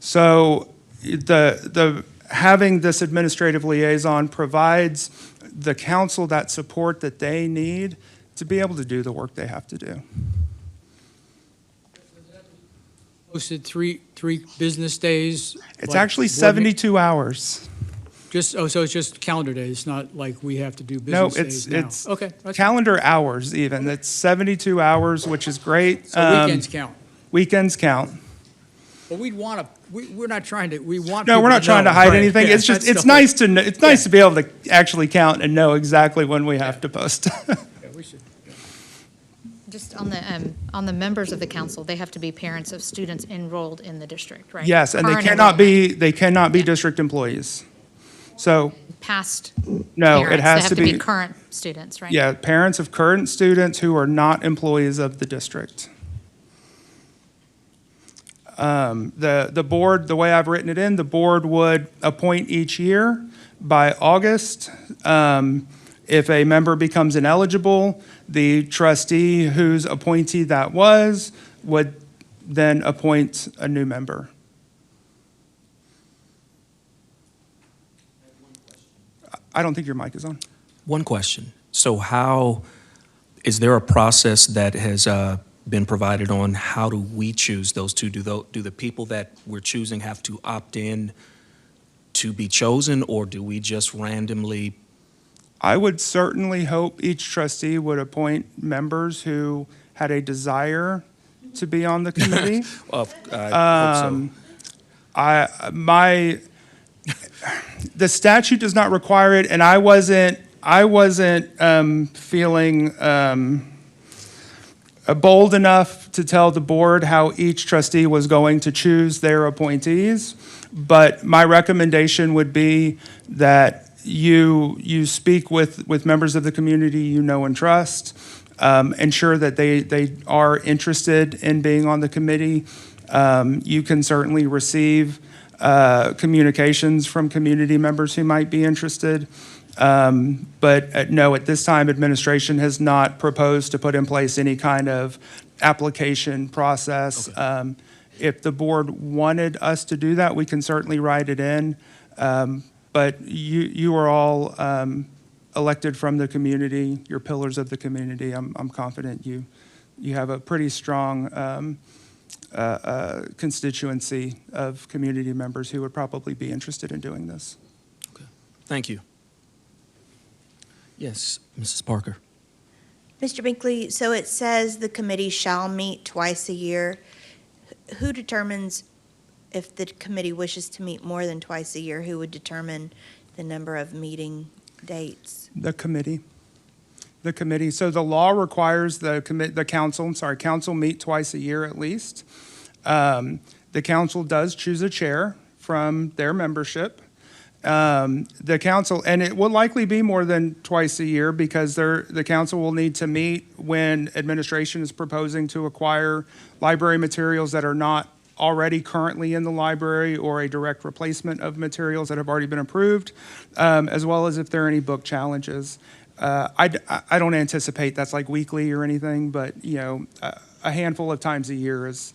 So the having this administrative liaison provides the council that support that they need to be able to do the work they have to do. Posted three business days? It's like actually board 72 hours. so it's just calendar days, it's not like we have to do No, business days now? it's Okay. That's calendar hours even. It's 72 hours, which is great. So weekends count? Weekends count. Well, we're not trying to, we want No, people we're not to trying know. to hide Right, anything. yeah, It's just, that's it's the nice to know, it's nice to be able to actually count and know exactly when we have to post. Yeah, we should. Just on the members of the council, they have to be parents of students enrolled in the district, right? Yes, and Current they cannot be district employees. So, Past no, parents. it has They to have to be, be current students, right? yeah, parents of current students who are not employees of the district. The board, the way I've written it in, the board would appoint each year by August. If a member becomes ineligible, the trustee whose appointee that was would then appoint a new member. I don't think your mic is on. One question. So is there a process that has been provided on how do we choose those two? Do the people that we're choosing have to opt in to be chosen, or do we just randomly? I would certainly hope each trustee would appoint members who had a desire to be on the committee. I hope so. The statute does not require it, and I wasn't feeling bold enough to tell the board how each trustee was going to choose their appointees. But my recommendation would be that you speak with members of the community you know and trust, ensure that they are interested in being on the committee. You can certainly receive communications from community members who might be interested. But no, at this time, administration has not proposed to put in place any kind of application process. Okay. if the board wanted us to do that, we can certainly write it in. But you are all elected from the community, you're pillars of the community. I'm confident you have a pretty strong constituency of community members who would probably be interested in doing this. Thank you. Yes, Mrs. Parker. Mr. Binkley, so it says the committee shall meet twice a year. Who determines if the committee wishes to meet more than twice a year? Who would determine the number of meeting dates? The committee. The committee. So the law requires the council meet twice a year at least. The council does choose a chair from their membership. The council, and it will likely be more than twice a year because the council will need to meet when administration is proposing to acquire library materials that are not already currently in the library or a direct replacement of materials that have already been approved, as well as if there are any book challenges. I don't anticipate that's like weekly or anything, but a handful of times a year is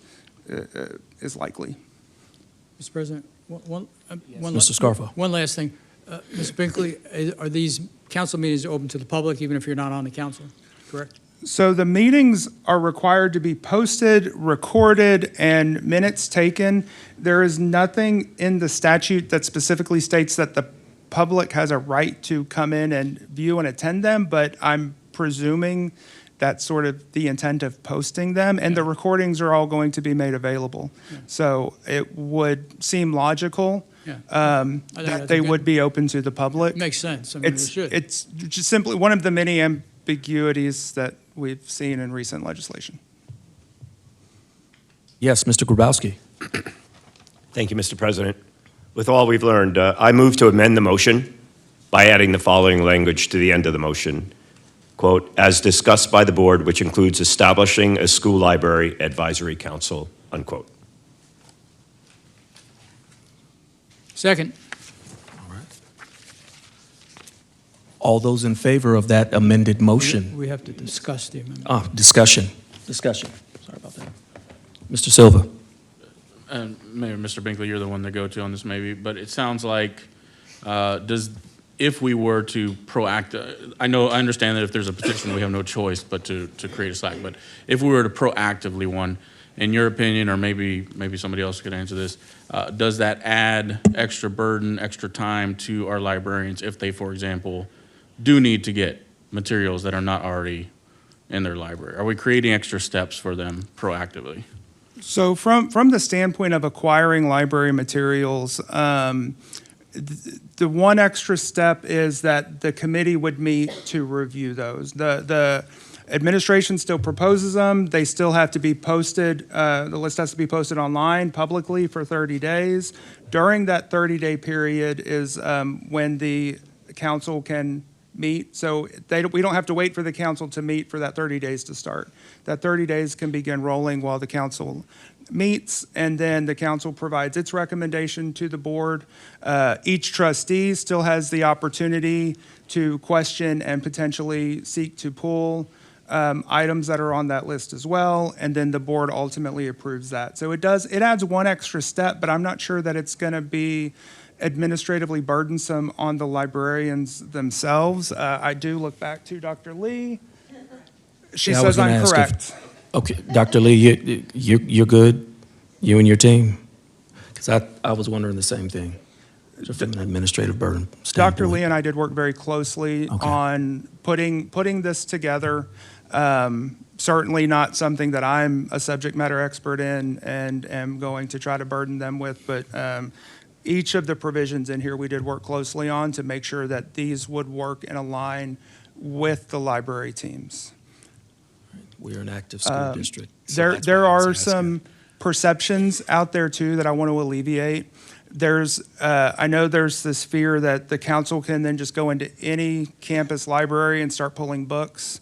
likely. Mr. President, Mr. Scarfo. One last thing. Ms. Binkley, are these council meetings open to the public even if you're not on the council, correct? So the meetings are required to be posted, recorded, and minutes taken. There is nothing in the statute that specifically states that the public has a right to come in and view and attend them, but I'm presuming that's sort of the intent of posting them, and the recordings are all going to be made available. So it would seem logical that they would be open to the public. Makes sense. I mean, it should. It's just simply one of the many ambiguities that we've seen in recent legislation. Yes, Mr. Grabowski. Thank you, Mr. President. With all we've learned, I move to amend the motion by adding the following language to the end of the motion. Quote, as discussed by the board, which includes establishing a school library advisory council, unquote. Second. All those in favor of that amended motion? We have to discuss the amendment. Discussion. Discussion. Sorry about that. Mr. Silva. And maybe Mr. Binkley, you're the one to go to on this maybe, but it sounds like if we were to I understand that if there's a petition, we have no choice but to create a Slack, but if we were to proactively one, in your opinion, or maybe somebody else could answer this, does that add extra burden, extra time to our librarians if they, for example, do need to get materials that are not already in their library? Are we creating extra steps for them proactively? So from the standpoint of acquiring library materials, the one extra step is that the committee would meet to review those. The administration still proposes them. They still have to be posted. The list has to be posted online publicly for 30 days. During that 30-day period is when the council can meet. So we don't have to wait for the council to meet for that 30 days to start. That 30 days can begin rolling while the council meets, and then the council provides its recommendation to the board. Each trustee still has the opportunity to question and potentially seek to pull items that are on that list as well, and then the board ultimately approves that. So it adds one extra step, but I'm not sure that it's going to be administratively burdensome on the librarians themselves. I do look back to Dr. Lee. She says I'm correct. Okay, Dr. Lee, you're good? You and your team? Because I was wondering the same thing, just from an administrative burden standpoint. Dr. Lee and I did work very closely on putting this together. Certainly not something that I'm a subject matter expert in and am going to try to burden them with, but each of the provisions in here we did work closely on to make sure that these would work and align with the library teams. We're an active school district. So there are some perceptions out there too that I want to alleviate. I know there's this fear that the council can then just go into any campus library and start pulling books.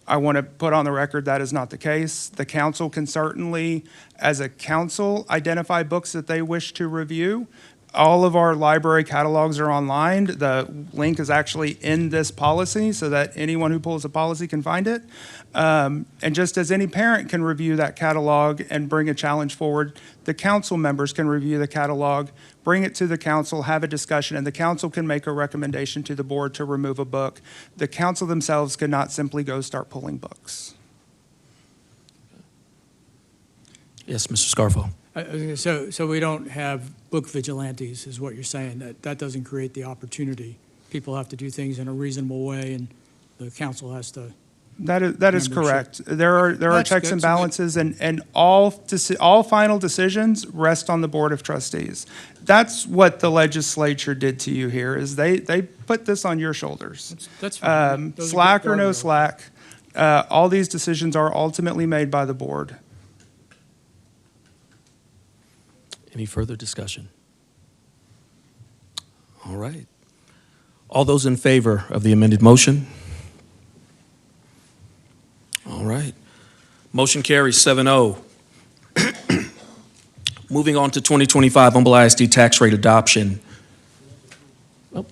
I want to put on the record that is not the case. The council can certainly, as a council, identify books that they wish to review. all of our library catalogs are online. The link is actually in this policy so that anyone who pulls a policy can find it. And just as any parent can review that catalog and bring a challenge forward, the council members can review the catalog, bring it to the council, have a discussion, and the council can make a recommendation to the board to remove a book. The council themselves cannot simply go start pulling books. Yes, Mr. Scarfo. So we don't have book vigilantes, is what you're saying. That doesn't create the opportunity. People have to do things in a reasonable way, and the council has to. That is Membership. correct. There are That's checks good. and So we- balances, and all final decisions rest on the Board of Trustees. That's what the legislature did to you here, is they put this on your shoulders. That's fine. Those are Slack good or no guardrails. slack, all these decisions are ultimately made by the board. Any further discussion? All right. All those in favor of the amended motion? All right. Motion carries 7-0. Moving on to 2025 Humble ISD tax rate adoption. Oh,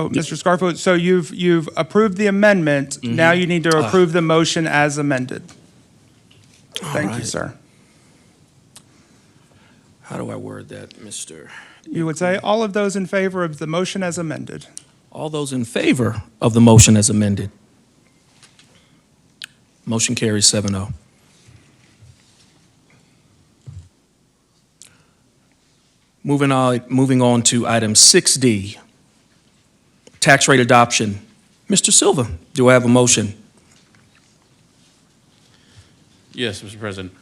Mr. Scarfo, so you've approved the amendment. Now you need to approve the motion as amended. Thank you, right. sir. How do I word that, Mr.? You would say, all of those in favor of the motion as amended. All those in favor of the motion as amended? Motion carries 7-0. Moving on to item 6D, tax rate adoption. Mr. Silva, do I have a motion? Yes, Mr. President.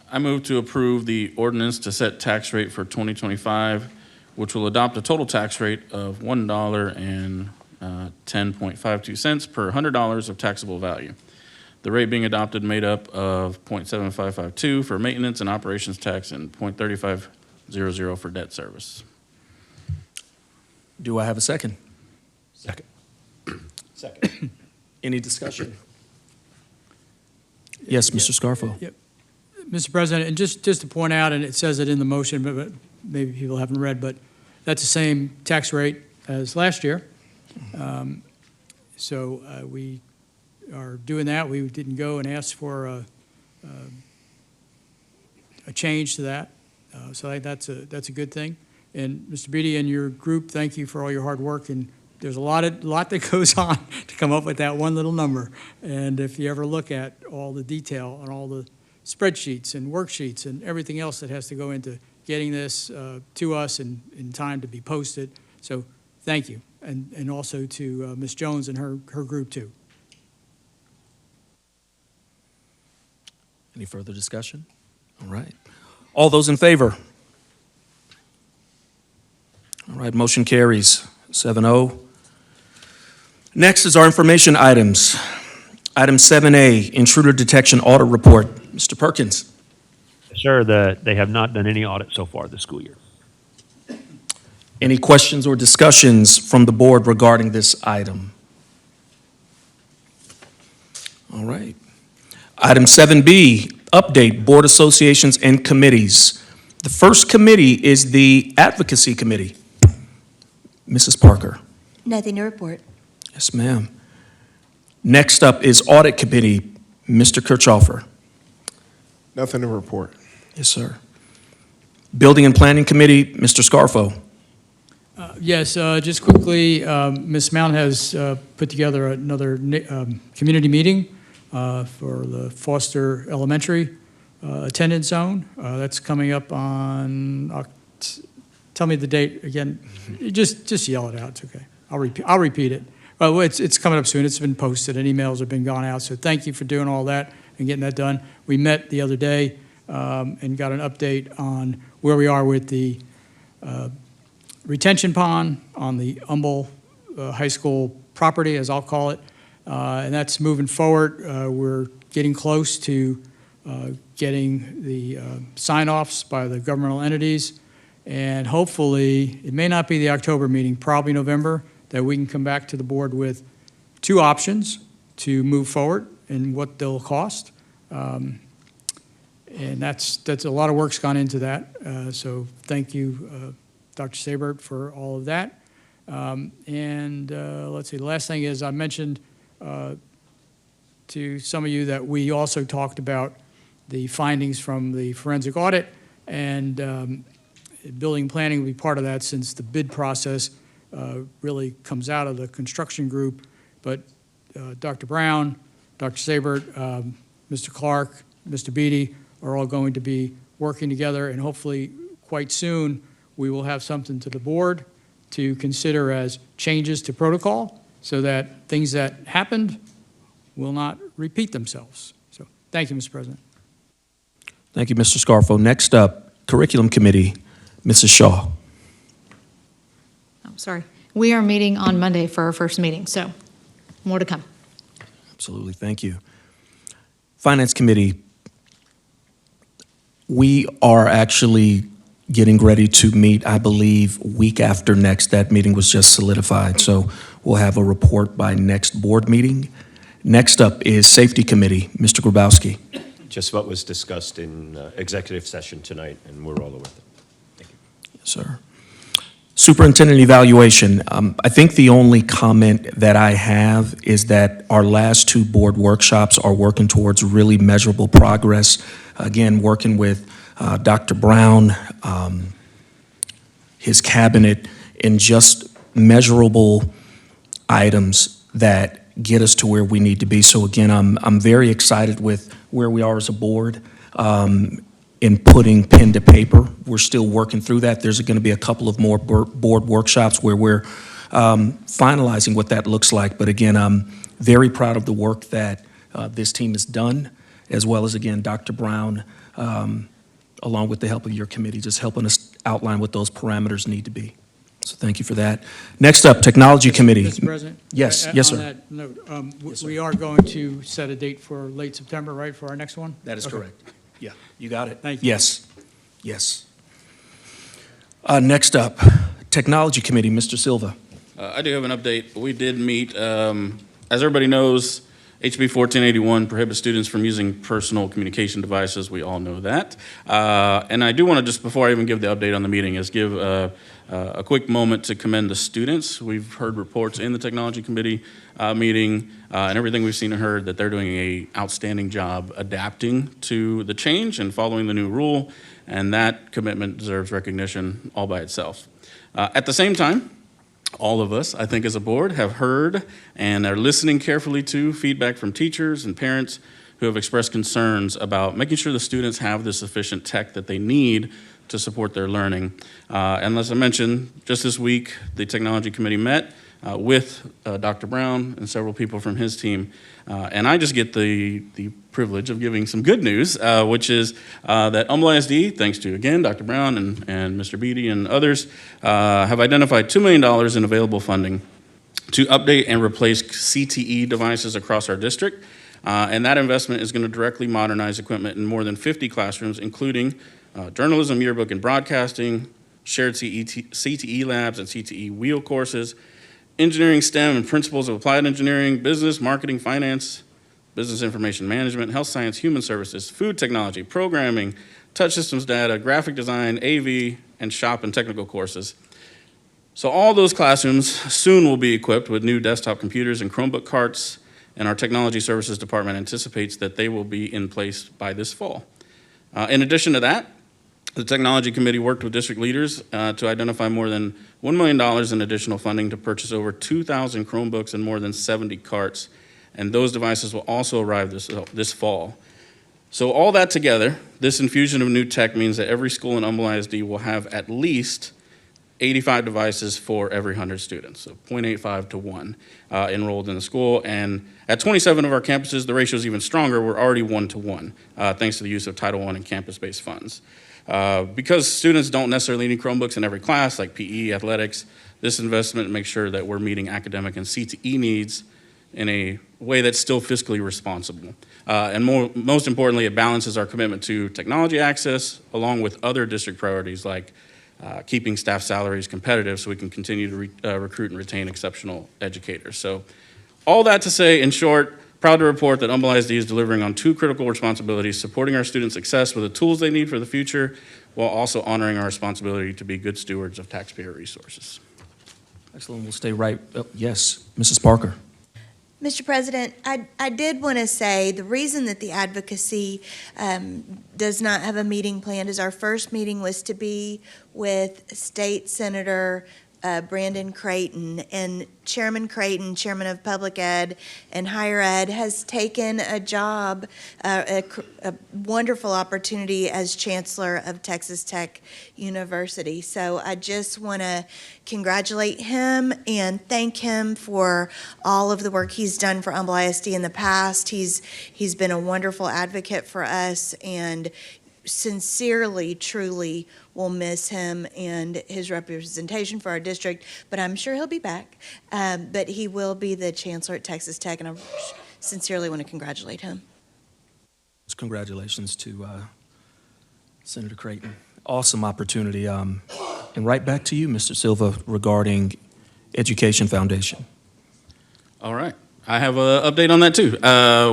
I move to approve the ordinance to set tax rate for 2025, which will adopt a total tax rate of $1.10.52 per $100 of taxable value. The rate being adopted made up of .7552 for maintenance and operations tax and .3500 for debt service. Do I have a second? Second. Any discussion? Yes, Mr. Scarfo. Yep. Mr. President, and just to point out, and it says it in the motion, but maybe people haven't read, but that's the same tax rate as last year. So we are doing that. We didn't go and ask for a change to that. So I think that's a good thing. And Mr. Beatty and your group, thank you for all your hard work. And there's a lot that goes on to come up with that one little number. And if you ever look at all the detail and all the spreadsheets and worksheets and everything else that has to go into getting this to us in time to be posted. So thank you. And also to Ms. Jones and her group too. Any further discussion? All right. All those in favor? All right, motion carries 7-0. Next is our information items. Item 7A, intruder detection audit report. Mr. Perkins. Sir, they have not done any audit so far this school year. Any questions or discussions from the board regarding this item? All right. Item 7B, update board associations and committees. The first committee is the advocacy committee. Mrs. Parker. Nothing to report. Yes, ma'am. Next up is audit committee. Mr. Kirchhoffer. Nothing to report. Yes, sir. Building and planning committee. Mr. Scarfo. Yes, just quickly, Ms. Mount has put together another community meeting for the Foster Elementary attendance zone. That's coming up on, tell me the date again. Just yell it out, it's okay. I'll repeat it. Well, it's coming up soon. It's been posted and emails have been gone out. So thank you for doing all that and getting that done. We met the other day and got an update on where we are with the retention pond on the Humble High School property, as I'll call it. And that's moving forward. We're getting close to getting the sign-offs by the governmental entities. And hopefully, it may not be the October meeting, probably November, that we can come back to the board with two options to move forward and what they'll cost. And that's a lot of work's gone into that. So thank you, Dr. Sabert, for all of that. Let's see, the last thing is I mentioned to some of you that we also talked about the findings from the forensic audit, and building planning will be part of that since the bid process really comes out of the construction group. But Dr. Brown, Dr. Sabert, Mr. Clark, Mr. Beatty are all going to be working together, and hopefully quite soon we will have something to the board to consider as changes to protocol so that things that happened will not repeat themselves. So thank you, Mr. President. Thank you, Mr. Scarfo. Next up, Curriculum Committee, Mrs. Shaw. Oh, sorry. We are meeting on Monday for our first meeting, so more to come. Absolutely, thank you. Finance Committee, we are actually getting ready to meet, I believe, week after next. That meeting was just solidified, so we'll have a report by next board meeting. Next up is Safety Committee, Mr. Grabowski. Just what was discussed in executive session tonight, and we're all with it. Thank you. Yes, sir. Superintendent evaluation. I think the only comment that I have is that our last two board workshops are working towards really measurable progress. Again, working with Dr. Brown, his cabinet, in just measurable items that get us to where we need to be. So again, I'm very excited with where we are as a board in putting pen to paper. We're still working through that. There's going to be a couple of more board workshops where we're finalizing what that looks like. But again, I'm very proud of the work that this team has done, as well as, again, Dr. Brown, along with the help of your committee, just helping us outline what those parameters need to be. So thank you for that. Next up, Technology Committee. Mr. President? Yes, yes, sir. On that note, we are going to set a date for late September, right, for our next one? That is Okay. correct. Yeah, you got it. Thank you. Yes, yes. Next up, Technology Committee, Mr. Silva. I do have an update. We did meet, as everybody knows, HB 1481 prohibits students from using personal communication devices. We all know that. And I do want to just, before I even give the update on the meeting, is give a quick moment to commend the students. We've heard reports in the Technology Committee meeting and everything we've seen and heard that they're doing an outstanding job adapting to the change and following the new rule, and that commitment deserves recognition all by itself. At the same time, all of us, I think as a board, have heard and are listening carefully to feedback from teachers and parents who have expressed concerns about making sure the students have the sufficient tech that they need to support their learning. And as I mentioned, just this week, the Technology Committee met with Dr. Brown and several people from his team. And I just get the privilege of giving some good news, which is that Humboldt ISD, thanks to, again, Dr. Brown and Mr. Beatty and others, have identified $2 million in available funding to update and replace CTE devices across our district. And that investment is going to directly modernize equipment in more than 50 classrooms, including journalism, yearbook, and broadcasting, shared CTE labs and CTE wheel courses, engineering, STEM, and principles of applied engineering, business, marketing, finance, business information management, health science, human services, food technology, programming, touch systems data, graphic design, AV, and shop and technical courses. So all those classrooms soon will be equipped with new desktop computers and Chromebook carts, and our technology services department anticipates that they will be in place by this fall. In addition to that, the Technology Committee worked with district leaders to identify more than $1 million in additional funding to purchase over 2,000 Chromebooks and more than 70 carts, and those devices will also arrive this fall. So all that together, this infusion of new tech means that every school in Humboldt ISD will have at least 85 devices for every 100 students, so 0.85 to 1 enrolled in the school. And at 27 of our campuses, the ratio is even stronger. We're already 1 to 1, thanks to the use of Title I and campus-based funds. Because students don't necessarily need Chromebooks in every class, like PE, athletics, this investment makes sure that we're meeting academic and CTE needs in a way that's still fiscally responsible. And most importantly, it balances our commitment to technology access along with other district priorities like keeping staff salaries competitive so we can continue to recruit and retain exceptional educators. So all that to say, in short, Proud to report that Humble ISD is delivering on two critical responsibilities, supporting our students' success with the tools they need for the future, while also honoring our responsibility to be good stewards of taxpayer resources. Excellent. We'll stay right. Yes, Mrs. Parker. Mr. President, I did want to say the reason that the advocacy does not have a meeting planned is our first meeting was to be with State Senator Brandon Creighton, and Chairman Creighton, Chairman of Public Ed and Higher Ed, has taken a job, a wonderful opportunity as Chancellor of Texas Tech University. So I just want to congratulate him and thank him for all of the work he's done for Humble ISD in the past. He's been a wonderful advocate for us, and sincerely, truly will miss him and his representation for our district, but I'm sure he'll be back. But he will be the chancellor at Texas Tech, and I sincerely want to congratulate him. Congratulations to Senator Creighton. Awesome opportunity. And right back to you, Mr. Silva, regarding Education Foundation. All right. I have an update on that too.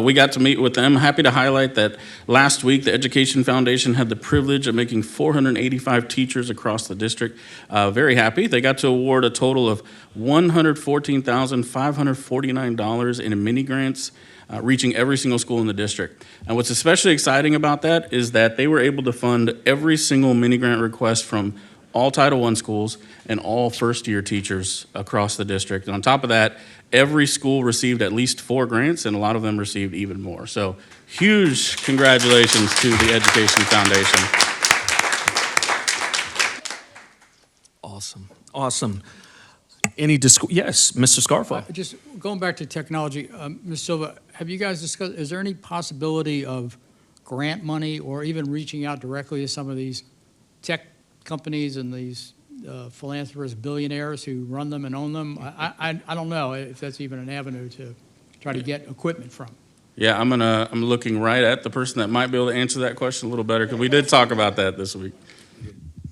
We got to meet with them. Happy to highlight that last week the Education Foundation had the privilege of making 485 teachers across the district very happy. They got to award a total of $114,549 in mini grants, reaching every single school in the district. And what's especially exciting about that is that they were able to fund every single mini grant request from all Title I schools and all first-year teachers across the district. And on top of that, every school received at least 4 grants, and a lot of them received even more. So huge congratulations to the Education Foundation. Awesome. Awesome. Yes, Mr. Scarfo. Just going back to technology, Ms. Silva, have you guys discussed, is there any possibility of grant money or even reaching out directly to some of these tech companies and these philanthropists, billionaires who run them and own them? I don't know if that's even an avenue to try to get equipment from. Yeah, I'm looking right at the person that might be able to answer that question a little better, because we did talk about that this week.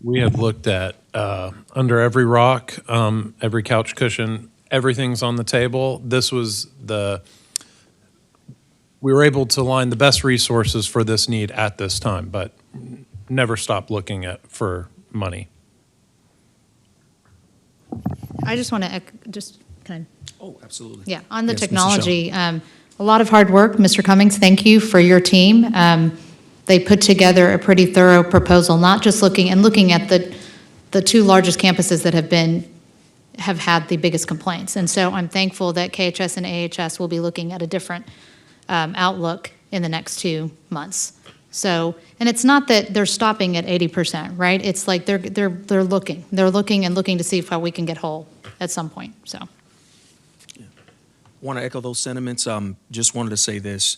We have looked at under every rock, every couch cushion, everything's on the table. We were able to line the best resources for this need at this time, but never stop looking for money. I just want to can I? Oh, absolutely. Yeah, on the Yes, Mrs. technology, a lot of hard work. Mr. Cummings, thank you for your team. They put together a pretty thorough proposal, not just looking at the 2 largest campuses that have had the biggest complaints. And so I'm thankful that KHS and AHS will be looking at a different outlook in the next 2 months. So, and it's not that they're stopping at 80%, right? It's like they're looking and looking to see how we can get whole at some point. So, Want to echo those sentiments. Just wanted to say this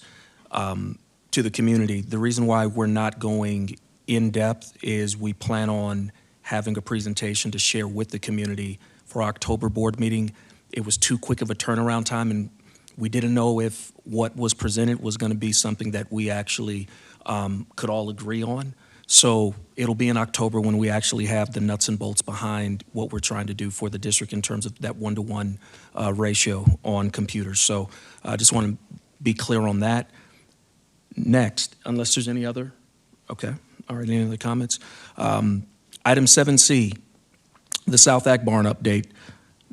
to the community. The reason why we're not going in depth is we plan on having a presentation to share with the community for our October board meeting. It was too quick of a turnaround time, and we didn't know if what was presented was going to be something that we actually could all agree on. So it'll be in October when we actually have the nuts and bolts behind what we're trying to do for the district in terms of that 1-to-1 ratio on computers. So I just want to be clear on that. Next, unless there's any other, okay, all right, any other comments? Item 7C, the South Ag Barn update.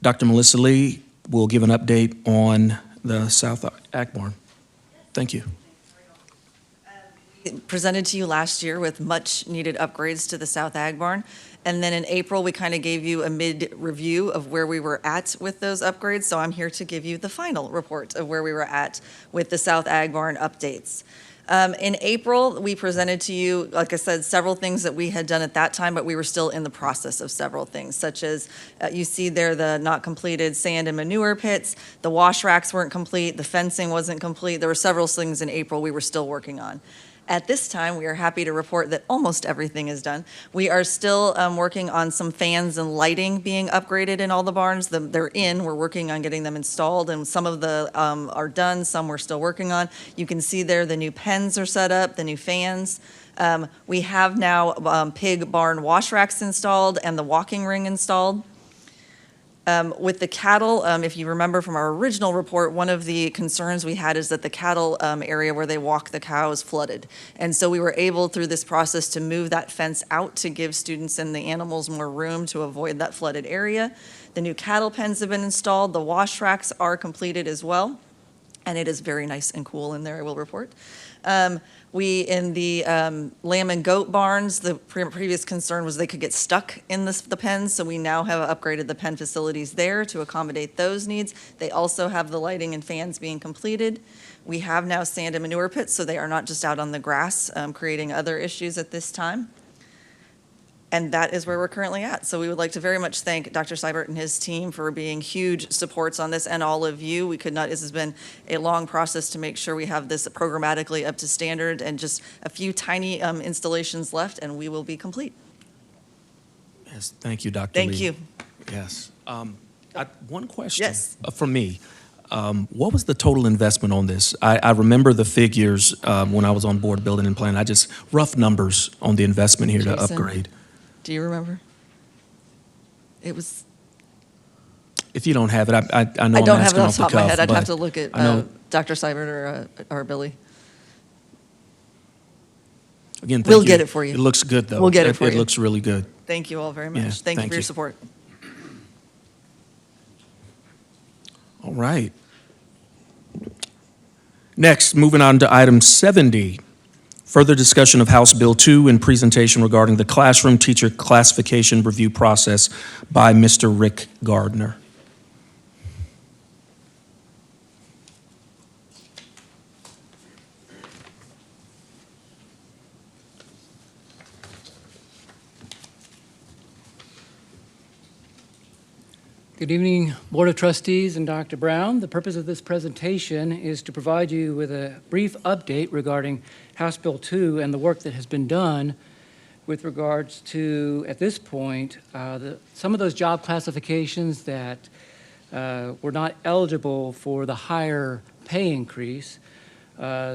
Dr. Melissa Lee will give an update on the South Ag Barn. Thank you. Presented to you last year with much needed upgrades to the South Ag Barn. And then in April, we kind of gave you a mid-review of where we were at with those upgrades. So I'm here to give you the final report of where we were at with the South Ag Barn updates. In April, we presented to you, like I said, several things that we had done at that time, but we were still in the process of several things, such as you see there the not completed sand and manure pits, the wash racks weren't complete, the fencing wasn't complete. There were several things in April we were still working on. At this time, we are happy to report that almost everything is done. We are still working on some fans and lighting being upgraded in all the barns. They're in, we're working on getting them installed, and some of the are done, some we're still working on. You can see there the new pens are set up, the new fans. We have now pig barn wash racks installed and the walking ring installed. With the cattle, if you remember from our original report, one of the concerns we had is that the cattle area where they walk the cows flooded. And so we were able, through this process, to move that fence out to give students and the animals more room to avoid that flooded area. The new cattle pens have been installed. The wash racks are completed as well. And it is very nice and cool in there, I will report. In the lamb and goat barns, the previous concern was they could get stuck in the pens, so we now have upgraded the pen facilities there to accommodate those needs. They also have the lighting and fans being completed. We have now sand and manure pits, so they are not just out on the grass, creating other issues at this time. And that is where we're currently at. So we would like to very much thank Dr. Seibert and his team for being huge supports on this, and all of you. This has been a long process to make sure we have this programmatically up to standard, and just a few tiny installations left, and we will be complete. Yes, thank you, Dr. Thank Lee. you. Yes. One question Yes. from me. What was the total investment on this? I remember the figures when I was on board building and planning. Rough numbers on the investment here to Jason? upgrade. Do you remember? It was, If you don't have it, I know I I'm don't have it asking off off the top of the my cuff. head. I'd but have to look at I know, Dr. Seibert or Billy. again, thank We'll you. get it for you. It looks good, though. We'll get it for It you. looks really good. Thank you all very much. Yeah, Thank you thank for your you. support. All right. Next, moving on to item 70, further discussion of House Bill 2 and presentation regarding the classroom teacher classification review process by Mr. Rick Gardner. Good evening, Board of Trustees and Dr. Brown. The purpose of this presentation is to provide you with a brief update regarding House Bill 2 and the work that has been done with regards to, at this point, some of those job classifications that were not eligible for the higher pay increase.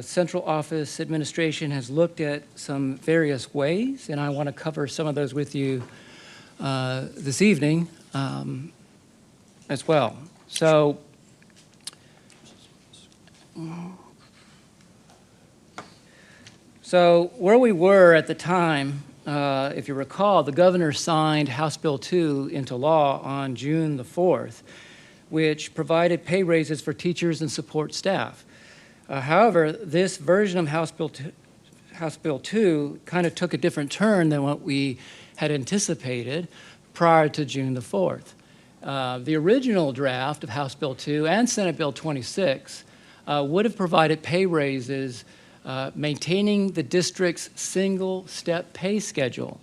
Central Office Administration has looked at some various ways, and I want to cover some of those with you this evening. As well. So, where we were at the time, if you recall, the governor signed House Bill 2 into law on June the 4th, which provided pay raises for teachers and support staff. However, this version of House Bill 2 kind of took a different turn than what we had anticipated prior to June the 4th. The original draft of House Bill 2 and Senate Bill 26 would have provided pay raises maintaining the district's single-step pay schedule.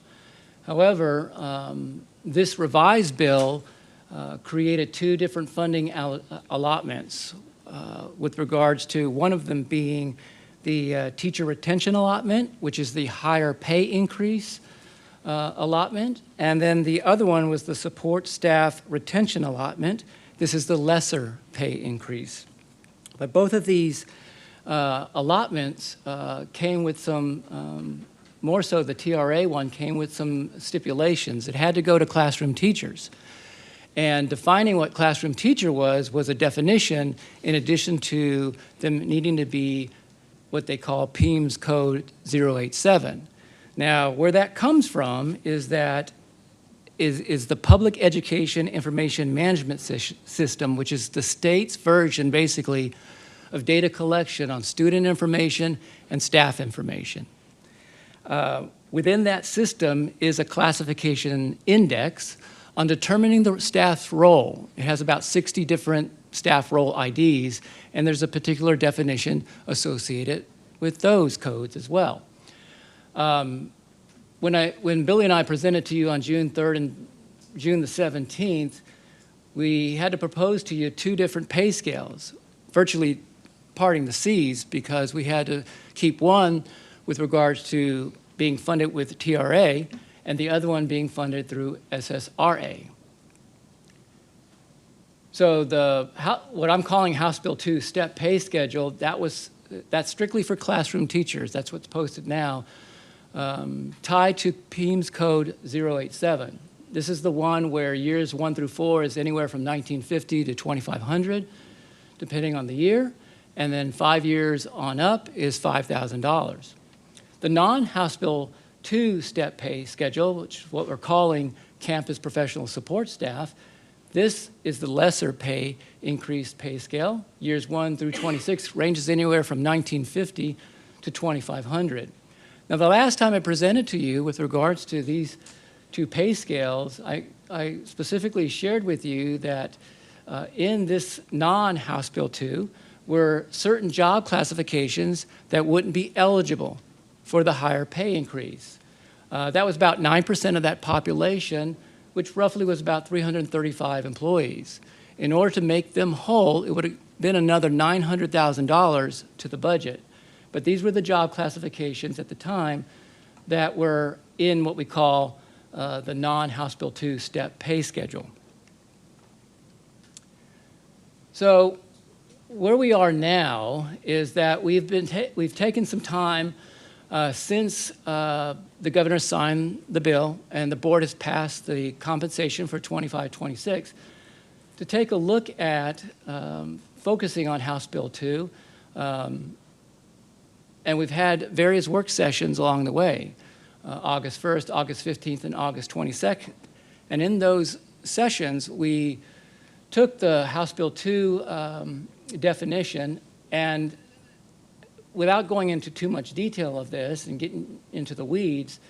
However, this revised bill created two different funding allotments with regards to one of them being the teacher retention allotment, which is the higher pay increase allotment, and then the other one was the support staff retention allotment. This is the lesser pay increase. But both of these allotments came with some, more so the TRA one came with some stipulations. It had to go to classroom teachers. And defining what classroom teacher was a definition in addition to them needing to be what they call PEIMS code 087. Now, where that comes from is that is the Public Education Information Management System, which is the state's version, basically, of data collection on student information and staff information. Within that system is a classification index on determining the staff's role. It has about 60 different staff role IDs, and there's a particular definition associated with those codes as well. When Billy and I presented to you on June 3rd and June the 17th, we had to propose to you two different pay scales, virtually parting the seas, because we had to keep one with regards to being funded with TRA and the other one being funded through SSRA. So what I'm calling House Bill 2 step pay schedule, that's strictly for classroom teachers. That's what's posted now, tied to PEIMS code 087. This is the one where years 1 through 4 is anywhere from $1,950 to $2,500, depending on the year. And then 5 years on up is $5,000. The non-House Bill 2 step pay schedule, which is what we're calling campus professional support staff, this is the lesser pay increased pay scale. Years 1 through 26 ranges anywhere from $1,950 to $2,500. Now, the last time I presented to you with regards to these two pay scales, I specifically shared with you that in this non-House Bill 2 were certain job classifications that wouldn't be eligible for the higher pay increase. That was about 9% of that population, which roughly was about 335 employees. In order to make them whole, it would have been another $900,000 to the budget. But these were the job classifications at the time that were in what we call the non-House Bill 2 step pay schedule. So where we are now is that we've taken some time since the governor signed the bill and the board has passed the compensation for 25-26 to take a look at focusing on House Bill 2. And we've had various work sessions along the way, August 1st, August 15th, and August 22nd. And in those sessions, we took the House Bill 2 definition, and without going into too much detail of this and getting into the weeds,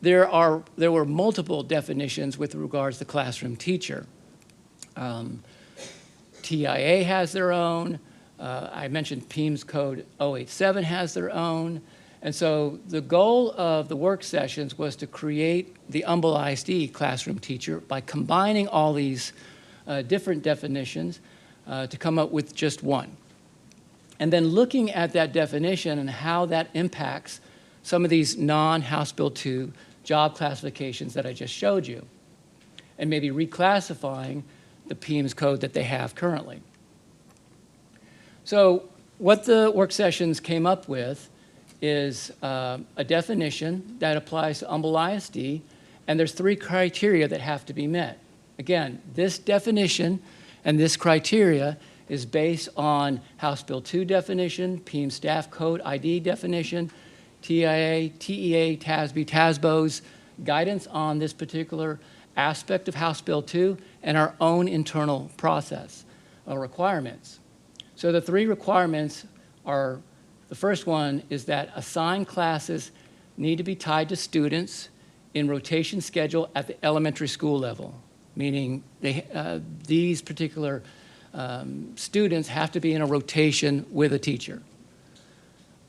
there were multiple definitions with regards to classroom teacher. TIA has their own. I mentioned PEIMS Code 087 has their own. And so the goal of the work sessions was to create the humble ISD classroom teacher by combining all these different definitions to come up with just one. And then looking at that definition and how that impacts some of these non-House Bill 2 job classifications that I just showed you, and maybe reclassifying the PEIMS code that they have currently. So what the work sessions came up with is a definition that applies to humble ISD, and there's 3 criteria that have to be met. Again, this definition and this criteria is based on House Bill 2 definition, PEIMS Staff Code ID definition, TIA, TEA, TASB, TASBO's guidance on this particular aspect of House Bill 2, and our own internal process requirements. So the 3 requirements are, the first one is that assigned classes need to be tied to students in rotation schedule at the elementary school level, meaning these particular students have to be in a rotation with a teacher.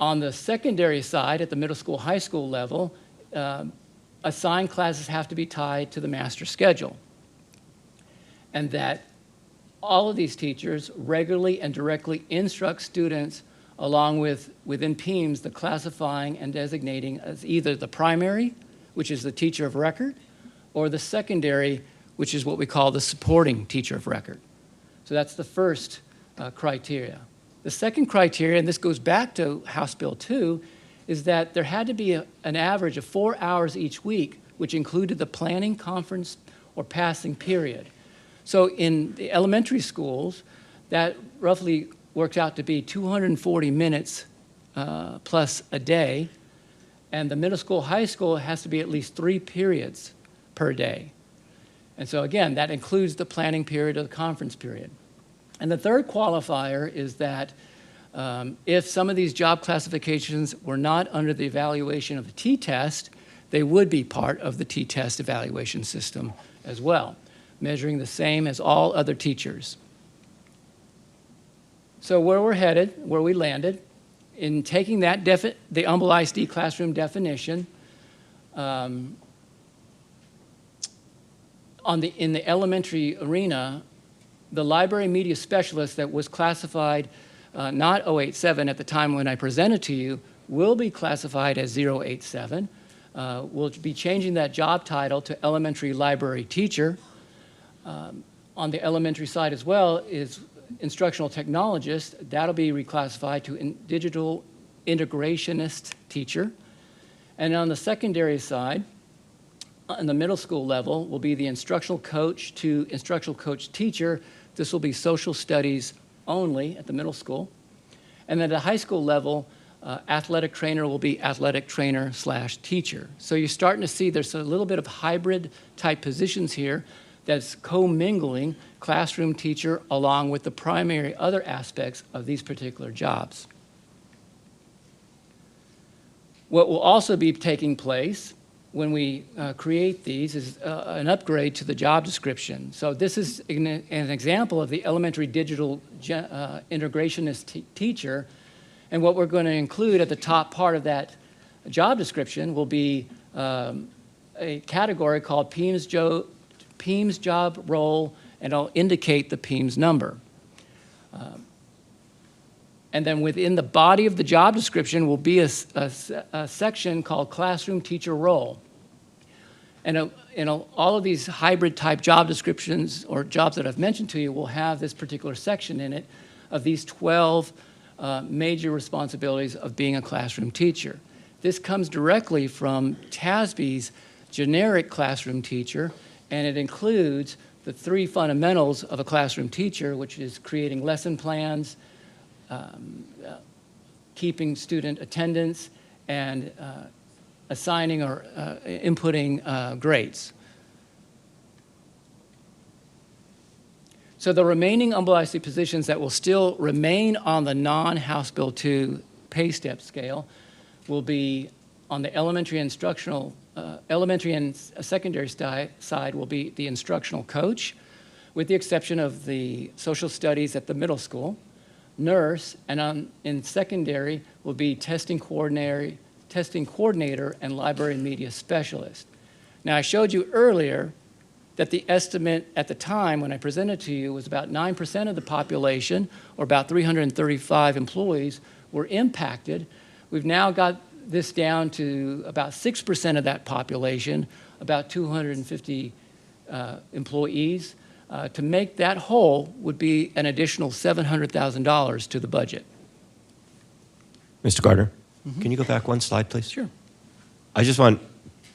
On the secondary side, at the middle school, high school level, assigned classes have to be tied to the master schedule. And that all of these teachers regularly and directly instruct students along with, within PEIMS, the classifying and designating as either the primary, which is the teacher of record, or the secondary, which is what we call the supporting teacher of record. So that's the first criteria. The second criteria, and this goes back to House Bill 2, is that there had to be an average of 4 hours each week, which included the planning, conference, or passing period. So in the elementary schools, that roughly works out to be 240 minutes plus a day, and the middle school, high school has to be at least 3 periods per day. And so again, that includes the planning period or the conference period. And the third qualifier is that if some of these job classifications were not under the evaluation of the T-test, they would be part of the T-test evaluation system as well, measuring the same as all other teachers. So where we're headed, where we landed, in taking that the humble ISD classroom definition, in the elementary arena, the library media specialist that was classified not 087 at the time when I presented to you will be classified as 087. We'll be changing that job title to elementary library teacher. On the elementary side as well is instructional technologist. That'll be reclassified to digital integrationist teacher. And on the secondary side, in the middle school level will be the instructional coach to instructional coach teacher. This will be social studies only at the middle school. And then at the high school level, athletic trainer will be athletic trainer / teacher. So you're starting to see there's a little bit of hybrid type positions here that's commingling classroom teacher along with the primary other aspects of these particular jobs. What will also be taking place when we create these is an upgrade to the job description. So this is an example of the elementary digital integrationist teacher. And what we're going to include at the top part of that job description will be a category called PEAMS job role, and I'll indicate the PEAMS number. And then within the body of the job description will be a section called classroom teacher role. And all of these hybrid type job descriptions or jobs that I've mentioned to you will have this particular section in it of these 12 major responsibilities of being a classroom teacher. This comes directly from TASB's generic classroom teacher, and it includes the 3 fundamentals of a classroom teacher, which is creating lesson plans, keeping student attendance, and assigning or inputting grades. So the remaining umbrella ISD positions that will still remain on the non-House Bill 2 pay step scale will be on the elementary instructional, elementary and secondary side will be the instructional coach, with the exception of the social studies at the middle school, nurse, and in secondary will be testing coordinator and library and media specialist. Now, I showed you earlier that the estimate at the time when I presented to you was about 9% of the population, or about 335 employees, were impacted. We've now got this down to about 6% of that population, about 250 employees. To make that whole would be an additional $700,000 to the budget. Mr. Gardner, can you go back one slide, please? Sure. I just want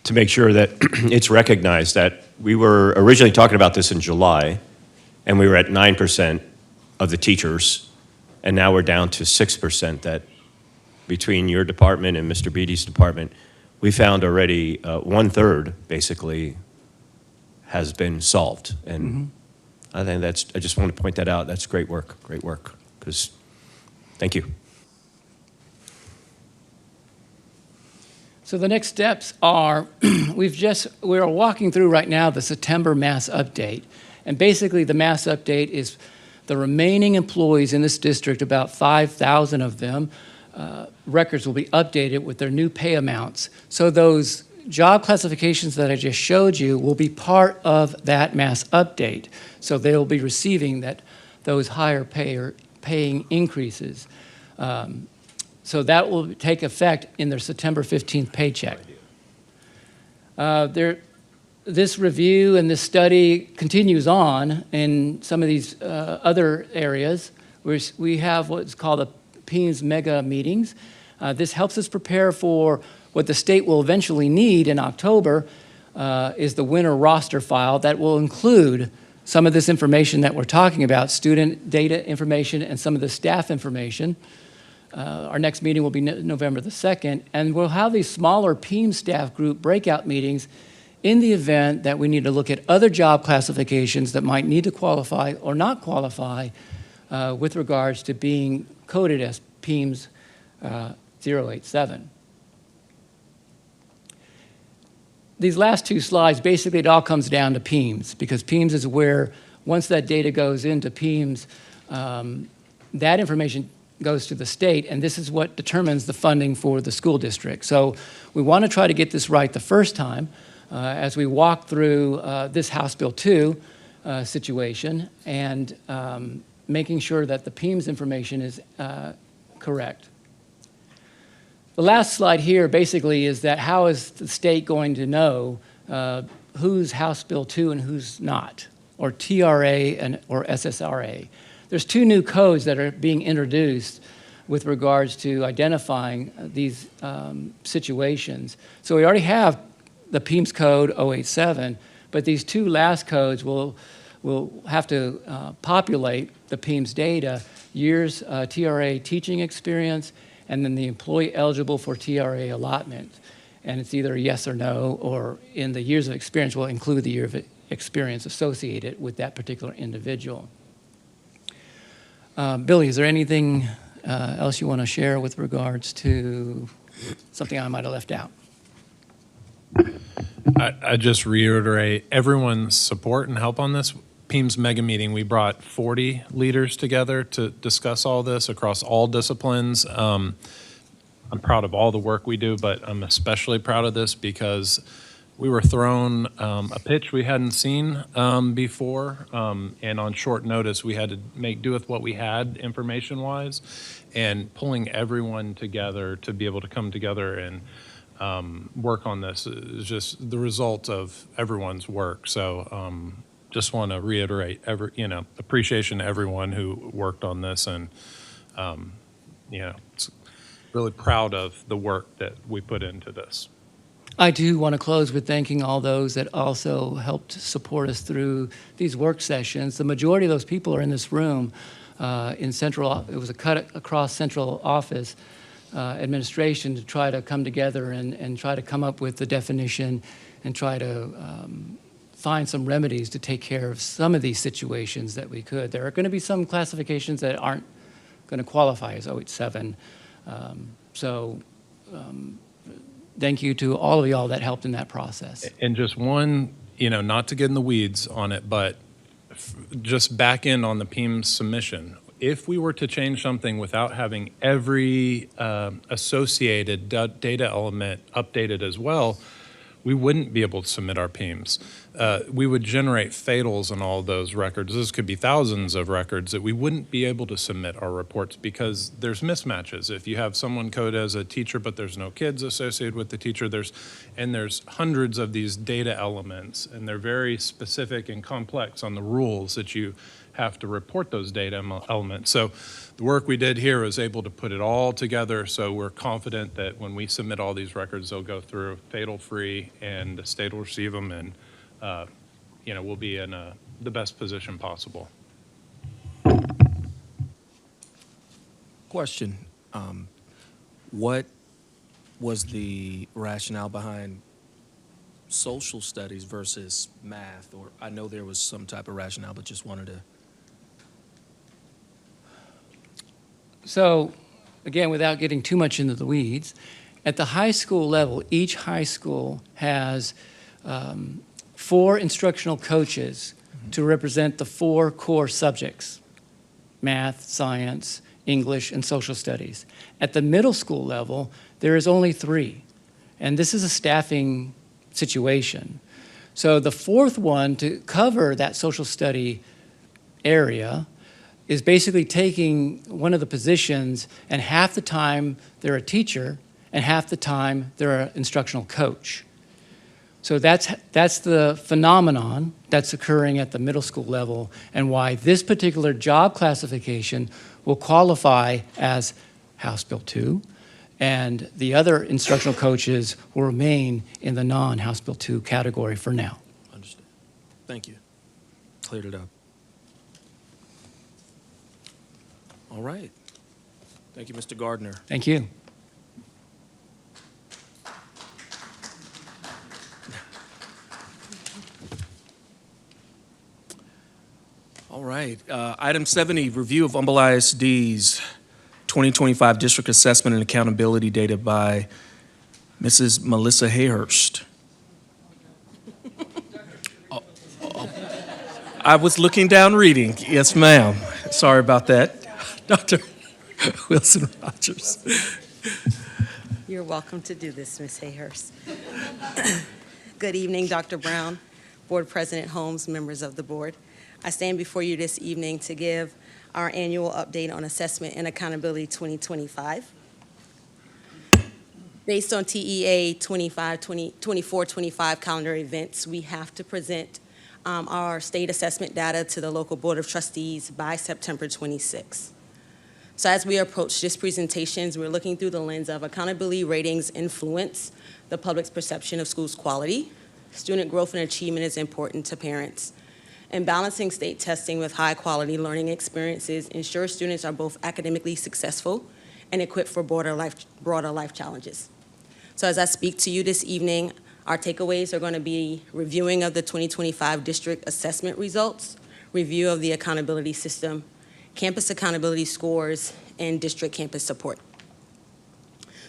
to make sure that it's recognized that we were originally talking about this in July, and we were at 9% of the teachers, and now we're down to 6%. That between your department and Mr. Beatty's department, we found already 1/3 basically has been solved. And I think I just want to point that out. That's great work, because thank you. So the next steps are, we're walking through right now the September mass update. And basically the mass update is the remaining employees in this district, about 5,000 of them, records will be updated with their new pay amounts. So those job classifications that I just showed you will be part of that mass update. So they'll be receiving those higher paying increases. So that will take effect in their September 15th paycheck. This review and this study continues on in some of these other areas. We have what's called the PEAMS mega meetings. This helps us prepare for what the state will eventually need in October, is the winter roster file that will include some of this information that we're talking about, student data information and some of the staff information. Our next meeting will be November the 2nd, and we'll have these smaller PEAMS staff group breakout meetings in the event that we need to look at other job classifications that might need to qualify or not qualify with regards to being coded as PEAMS 087. These last 2 slides, basically it all comes down to PEAMS, because PEAMS is where, once that data goes into PEAMS, that information goes to the state, and this is what determines the funding for the school district. So we want to try to get this right the first time as we walk through this House Bill 2 situation, and making sure that the PEAMS information is correct. The last slide here basically is that how is the state going to know who's House Bill 2 and who's not, or TRA or SSRA. There's 2 new codes that are being introduced with regards to identifying these situations. So we already have the PEMS code 087, but these two last codes will have to populate the PEMS data, years TRA teaching experience, and then the employee eligible for TRA allotment. And it's either yes or no, or in the years of experience will include the year of experience associated with that particular individual. Billy, is there anything else you want to share with regards to something I might have left out? I just reiterate everyone's support and help on this. PEMS mega meeting, we brought 40 leaders together to discuss all this across all disciplines. I'm proud of all the work we do, but I'm especially proud of this because we were thrown a pitch we hadn't seen before, and on short notice, we had to make do with what we had information-wise, and pulling everyone together to be able to come together and work on this is just the result of everyone's work. So just want to reiterate, appreciation to everyone who worked on this, and it's really proud of the work that we put into this. I do want to close with thanking all those that also helped support us through these work sessions. The majority of those people are in this room in central. It was a cut across central office administration to try to come together and try to come up with the definition and try to find some remedies to take care of some of these situations that we could. There are going to be some classifications that aren't going to qualify as 087. Thank you to all of y'all that helped in that process. And just one, not to get in the weeds on it, but just back in on the PEMS submission. If we were to change something without having every associated data element updated as well, we wouldn't be able to submit our PEMS. We would generate fatals in all those records. This could be thousands of records that we wouldn't be able to submit our reports because there's mismatches. If you have someone code as a teacher, but there's no kids associated with the teacher, there's hundreds of these data elements, and they're very specific and complex on the rules that you have to report those data elements. So the work we did here was able to put it all together, so we're confident that when we submit all these records, they'll go through fatal-free, and the state will receive them, and we'll be in the best position possible. Question. What was the rationale behind social studies versus math? Or I know there was some type of rationale, but just wanted to. So, again, without getting too much into the weeds, at the high school level, each high school has 4 instructional coaches to represent the 4 core subjects: math, science, English, and social studies. At the middle school level, there is only 3, and this is a staffing situation. So the 4th one to cover that social study area is basically taking one of the positions, and half the time they're a teacher and half the time they're an instructional coach. So that's the phenomenon that's occurring at the middle school level, and why this particular job classification will qualify as House Bill 2, and the other instructional coaches will remain in the non-House Bill 2 category for now. Understood. Thank you. Cleared it up. All right. Thank you, Mr. Gardner. Thank you. All right. Item 70, review of Humboldt ISD's 2025 district assessment and accountability data by Mrs. Melissa Hayhurst. I was looking down reading. Yes, ma'am. Sorry about that. Dr. Wilson Rogers. You're welcome to do this, Ms. Hayhurst. Good evening, Dr. Brown, Board President Holmes, members of the board. I stand before you this evening to give our annual update on Assessment and Accountability 2025. Based on TEA 24-25 calendar events, we have to present our state assessment data to the local Board of Trustees by September 26. So as we approach this presentation, we're looking through the lens of accountability ratings influence the public's perception of schools' quality. Student growth and achievement is important to parents. And balancing state testing with high-quality learning experiences ensures students are both academically successful and equipped for broader life challenges. So as I speak to you this evening, our takeaways are going to be reviewing of the 2025 district assessment results, review of the accountability system, campus accountability scores, and district campus support.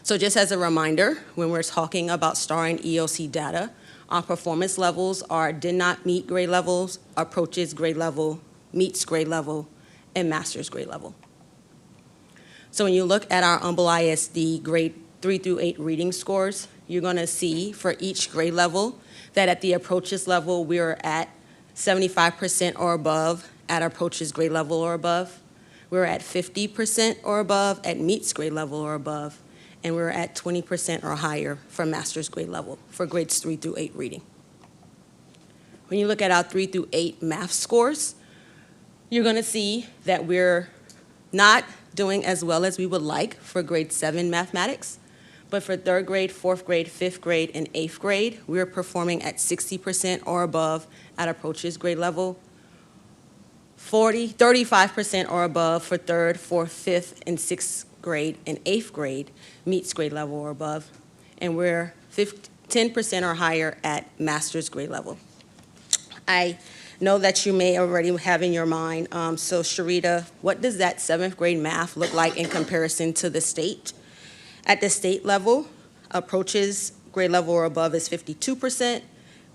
So just as a reminder, when we're talking about STAR and EOC data, our performance levels are did not meet grade levels, approaches grade level, meets grade level, and master's grade level. So when you look at our Humble ISD grade 3 through 8 reading scores, you're going to see for each grade level that at the approaches level, we are at 75% or above at approaches grade level or above. We're at 50% or above at meets grade level or above. And we're at 20% or higher for master's grade level for grades 3 through 8 reading. When you look at our 3 through 8 math scores, you're going to see that we're not doing as well as we would like for grade 7 mathematics. But for 3rd grade, 4th grade, 5th grade, and 8th grade, we're performing at 60% or above at approaches grade level, 35% or above for 3rd, 4th, 5th, and 6th grade and 8th grade meets grade level or above, and we're 10% or higher at master's grade level. I know that you may already have in your mind, so Sharita, what does that 7th grade math look like in comparison to the state? At the state level, approaches grade level or above is 52%,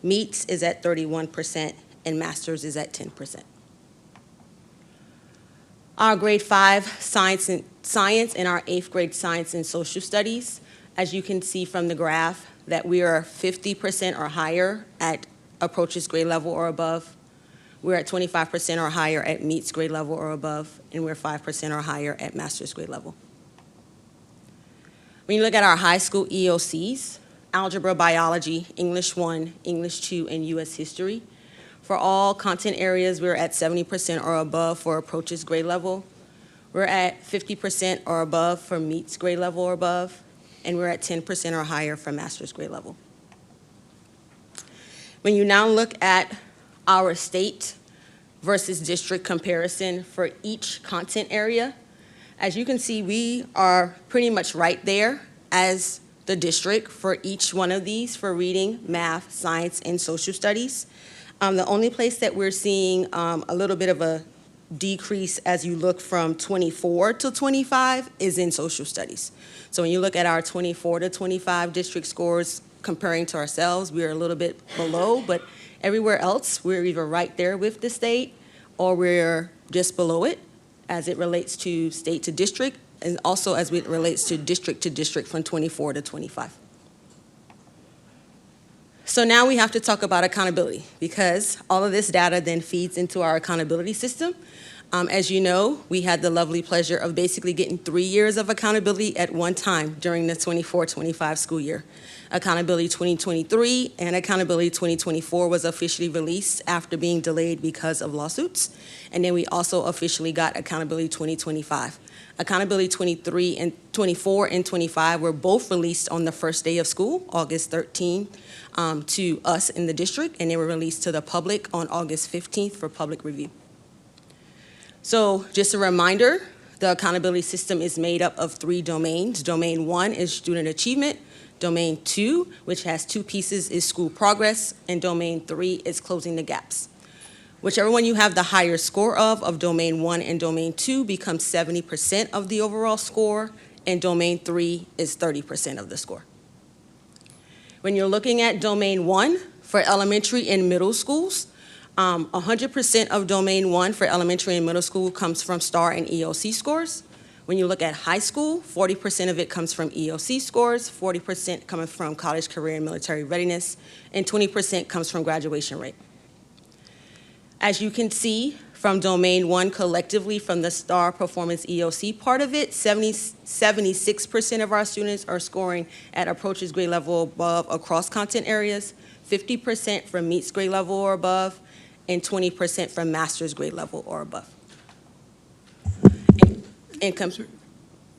meets is at 31%, and masters is at 10%. Our grade 5 science and our 8th grade science and social studies, as you can see from the graph, that we are 50% or higher at approaches grade level or above. We're at 25% or higher at meets grade level or above, and we're 5% or higher at master's grade level. When you look at our high school EOCs, algebra, biology, English 1, English 2, and U.S. history, for all content areas, we're at 70% or above for approaches grade level. We're at 50% or above for meets grade level or above, and we're at 10% or higher for master's grade level. When you now look at our state versus district comparison for each content area, as you can see, we are pretty much right there as the district for each one of these for reading, math, science, and social studies. The only place that we're seeing a little bit of a decrease as you look from 24 to 25 is in social studies. So when you look at our 24 to 25 district scores comparing to ourselves, we're a little bit below, but everywhere else, we're either right there with the state or we're just below it as it relates to state to district, and also as it relates to district from 24 to 25. So now we have to talk about accountability, because all of this data then feeds into our accountability system. As you know, we had the lovely pleasure of basically getting 3 years of accountability at one time during the 24-25 school year. Accountability 2023 and Accountability 2024 was officially released after being delayed because of lawsuits. And then we also officially got Accountability 2025. Accountability 23 and 24 and 25 were both released on the first day of school, August 13th, to us in the district, and they were released to the public on August 15th for public review. So just a reminder, the accountability system is made up of 3 domains. Domain 1 is student achievement. Domain 2, which has 2 pieces, is school progress. And domain 3 is closing the gaps. Whichever one you have the higher score of domain 1 and domain 2 becomes 70% of the overall score, and domain 3 is 30% of the score. When you're looking at domain 1 for elementary and middle schools, 100% of domain 1 for elementary and middle school comes from STAR and EOC scores. When you look at high school, 40% of it comes from EOC scores, 40% coming from college, career, and military readiness, and 20% comes from graduation rate. As you can see from domain 1 collectively from the STAR performance EOC part of it, 76% of our students are scoring at approaches grade level above across content areas, 50% from meets grade level or above, and 20% from master's grade level or above. Income.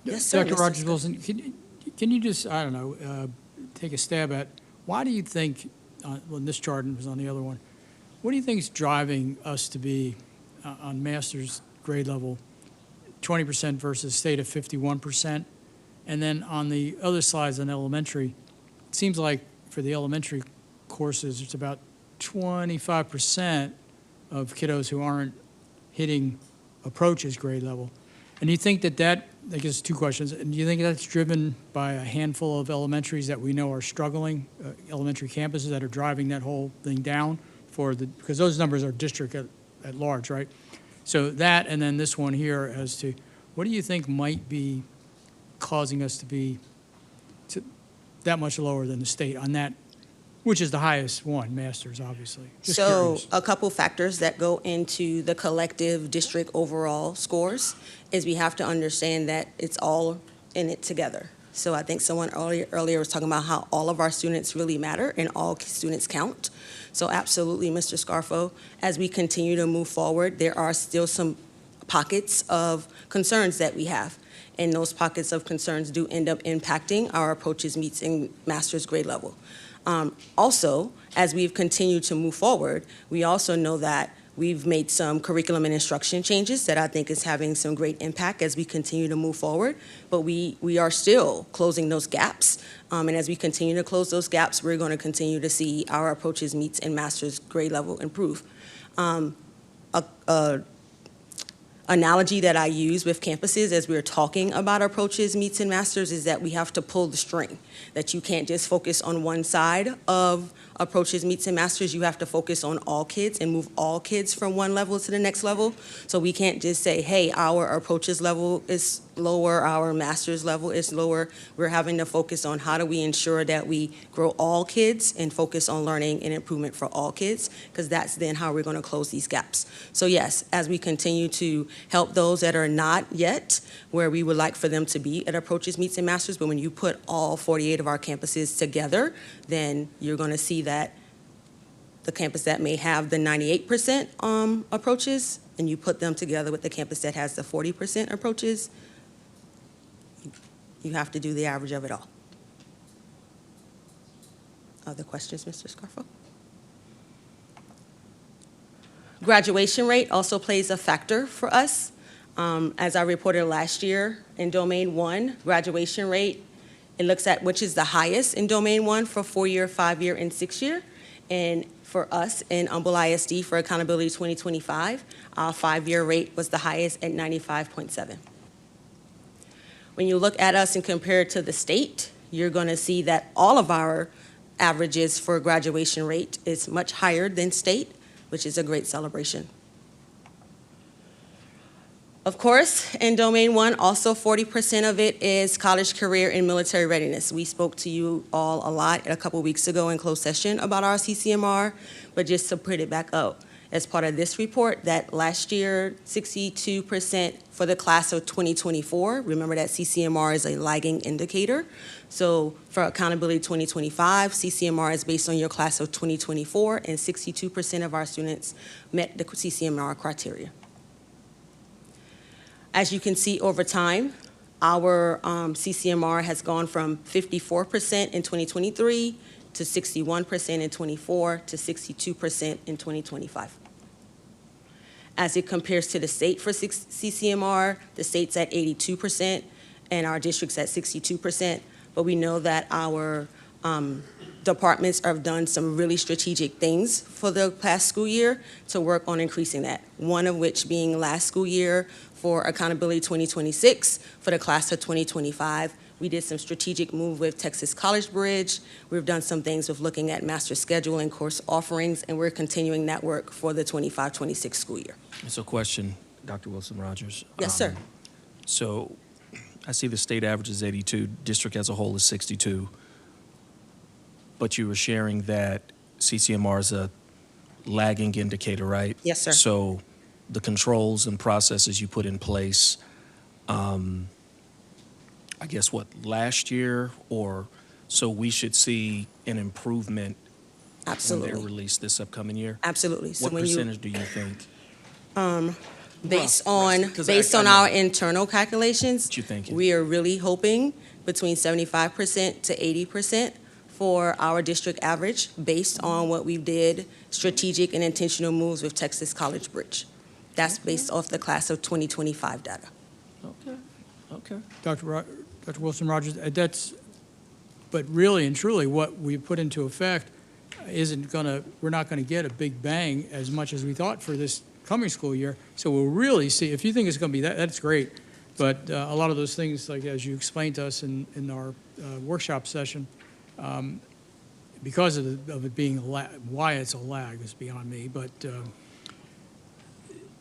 Yes, sir. Dr. Mr. Rogers Scott. Wilson, can you just, I don't know, take a stab at, why do you think, well, this chart was on the other one, what do you think is driving us to be on master's grade level, 20% versus state of 51%? And then on the other slides on elementary, it seems like for the elementary courses, it's about 25% of kiddos who aren't hitting approaches grade level. And do you think that, I guess two questions, and do you think that's driven by a handful of elementaries that we know are struggling, elementary campuses that are driving that whole thing down because those numbers are district at large, right? So that, and then this one here as to, what do you think might be causing us to be that much lower than the state on that, which is the highest one, masters, obviously? Just So curious. a couple factors that go into the collective district overall scores is we have to understand that it's all in it together. So I think someone earlier was talking about how all of our students really matter and all students count. So absolutely, Mr. Scarfo, as we continue to move forward, there are still some pockets of concerns that we have. And those pockets of concerns do end up impacting our approaches meets in master's grade level. Also, as we've continued to move forward, we also know that we've made some curriculum and instruction changes that I think is having some great impact as we continue to move forward. But we are still closing those gaps. And as we continue to close those gaps, we're going to continue to see our approaches meets and master's grade level improve. Analogy that I use with campuses as we're talking about approaches, meets, and masters is that we have to pull the string, that you can't just focus on one side of approaches, meets, and masters. You have to focus on all kids and move all kids from one level to the next level. So we can't just say, hey, our approaches level is lower, our master's level is lower. We're having to focus on how do we ensure that we grow all kids and focus on learning and improvement for all kids, because that's then how we're going to close these gaps. So yes, as we continue to help those that are not yet where we would like for them to be at approaches, meets, and masters, but when you put all 48 of our campuses together, then you're going to see that the campus that may have the 98% approaches, and you put them together with the campus that has the 40% approaches, you have to do the average of it all. Other questions, Mr. Scarfo? Graduation rate also plays a factor for us. As I reported last year, in Domain 1, graduation rate, it looks at which is the highest in Domain 1 for 4-year, 5-year, and 6-year. And for us in Humble ISD for Accountability 2025, our 5-year rate was the highest at 95.7. When you look at us and compare it to the state, you're going to see that all of our averages for graduation rate is much higher than state, which is a great celebration. Of course, in Domain 1, also 40% of it is college, career, and military readiness. We spoke to you all a lot a couple weeks ago in closed session about our CCMR, but just to put it back up, as part of this report, that last year, 62% for the class of 2024, remember that CCMR is a lagging indicator. So for Accountability 2025, CCMR is based on your class of 2024, and 62% of our students met the CCMR criteria. As you can see over time, our CCMR has gone from 54% in 2023 to 61% in 24 to 62% in 2025. As it compares to the state for CCMR, the state's at 82% and our district's at 62%, but we know that our departments have done some really strategic things for the past school year to work on increasing that, one of which being last school year for Accountability 2026 for the class of 2025. We did some strategic move with Texas College Bridge. We've done some things with looking at master schedule and course offerings, and we're continuing that work for the 25-26 school year. So question, Dr. Wilson-Rogers. Yes, sir. So I see the state average is 82, district as a whole is 62. But you were sharing that CCMR is a lagging indicator, right? Yes, sir. So the controls and processes you put in place, I guess last year, or so we should see an improvement Absolutely. when they're released this upcoming year? Absolutely. So what when percentage do you think? Based Rough, on, right, 'cause I based on know. our internal calculations, What you thinking? we are really hoping between 75% to 80% for our district average, based on what we did, strategic and intentional moves with Texas College Bridge. That's based off the class of 2025 data. Okay. Dr. Wilson Rogers, but really and truly, what we put into effect we're not gonna get a big bang as much as we thought for this coming school year. So we'll really see, if you think it's gonna be that's great. But a lot of those things, like as you explained to us in our workshop session, because of it being why it's a lag is beyond me, but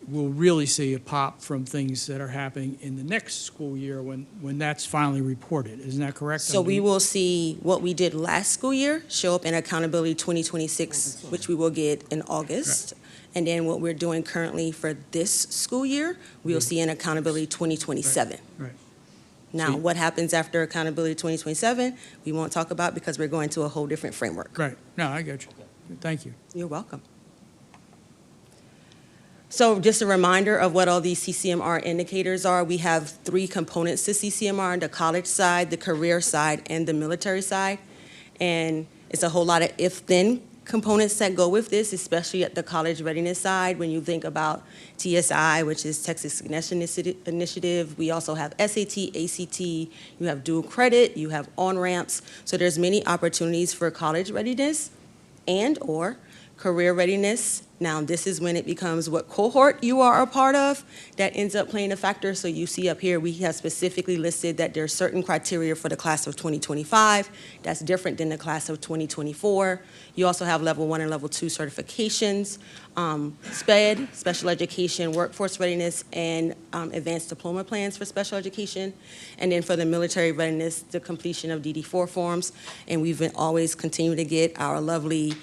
we'll really see a pop from things that are happening in the next school year when that's finally reported. Isn't that correct? So we will see what we did last school year show up in Accountability 2026, which we will get in August. And then what we're doing currently for this school year, we'll see in Accountability 2027. Right. Now, what happens after Accountability 2027, we won't talk about because we're going to a whole different framework. Right. No, I get you. Thank you. You're welcome. So just a reminder of what all these CCMR indicators are. We have 3 components to CCMR: the college side, the career side, and the military side. And it's a whole lot of if-then components that go with this, especially at the college readiness side. When you think about TSI, which is Texas Succession Initiative, we also have SAT, ACT, you have dual credit, you have on-ramps. So there's many opportunities for college readiness and or career readiness. Now, this is when it becomes what cohort you are a part of that ends up playing a factor. So you see up here, we have specifically listed that there are certain criteria for the class of 2025. That's different than the class of 2024. You also have level 1 and level 2 certifications, SPED, special education, workforce readiness, and advanced diploma plans for special education. And then for the military readiness, the completion of DD4 forms. And we've been always continue to get our lovely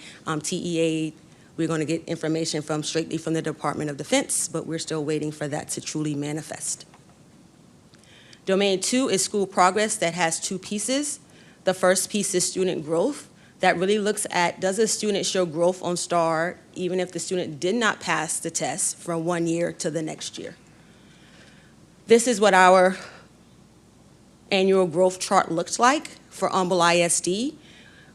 TEA. We're going to get information straightly from the Department of Defense, but we're still waiting for that to truly manifest. Domain 2 is school progress. That has 2 pieces. The first piece is student growth. That really looks at, does a student show growth on STAR even if the student did not pass the test from one year to the next year? This is what our annual growth chart looks like for Humble ISD.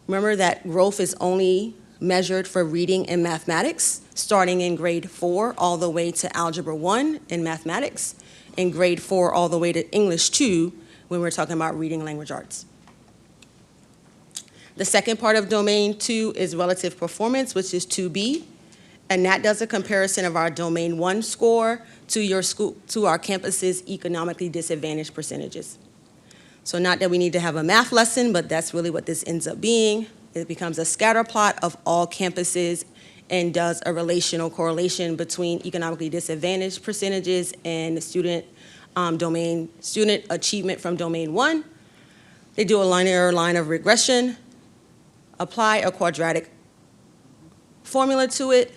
Remember that growth is only measured for reading and mathematics, starting in grade 4 all the way to Algebra 1 in mathematics, and grade 4 all the way to English 2 when we're talking about reading language arts. The second part of Domain 2 is relative performance, which is 2B, and that does a comparison of our Domain 1 score to our campus's economically disadvantaged percentages. So not that we need to have a math lesson, but that's really what this ends up being. It becomes a scatter plot of all campuses and does a relational correlation between economically disadvantaged percentages and student achievement from Domain 1. They do a linear line of regression, apply a quadratic formula to it,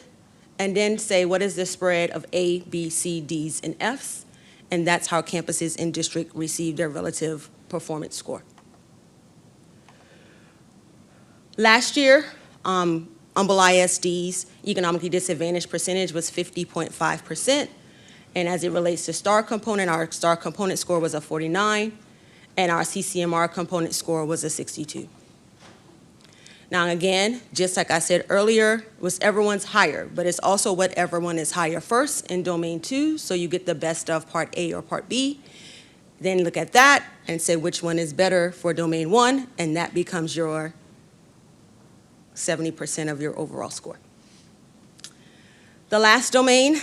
and then say what is the spread of A, B, C, Ds, and Fs, and that's how campuses in district receive their relative performance score. Last year, Humble ISD's economically disadvantaged percentage was 50.5%, and as it relates to STAR component, our STAR component score was a 49, and our CCMR component score was a 62. Now again, just like I said earlier, everyone's higher, but it's also what everyone is higher first in Domain 2, so you get the best of Part A or Part B. Then look at that and say which one is better for Domain 1, and that becomes your 70% of your overall score. The last domain,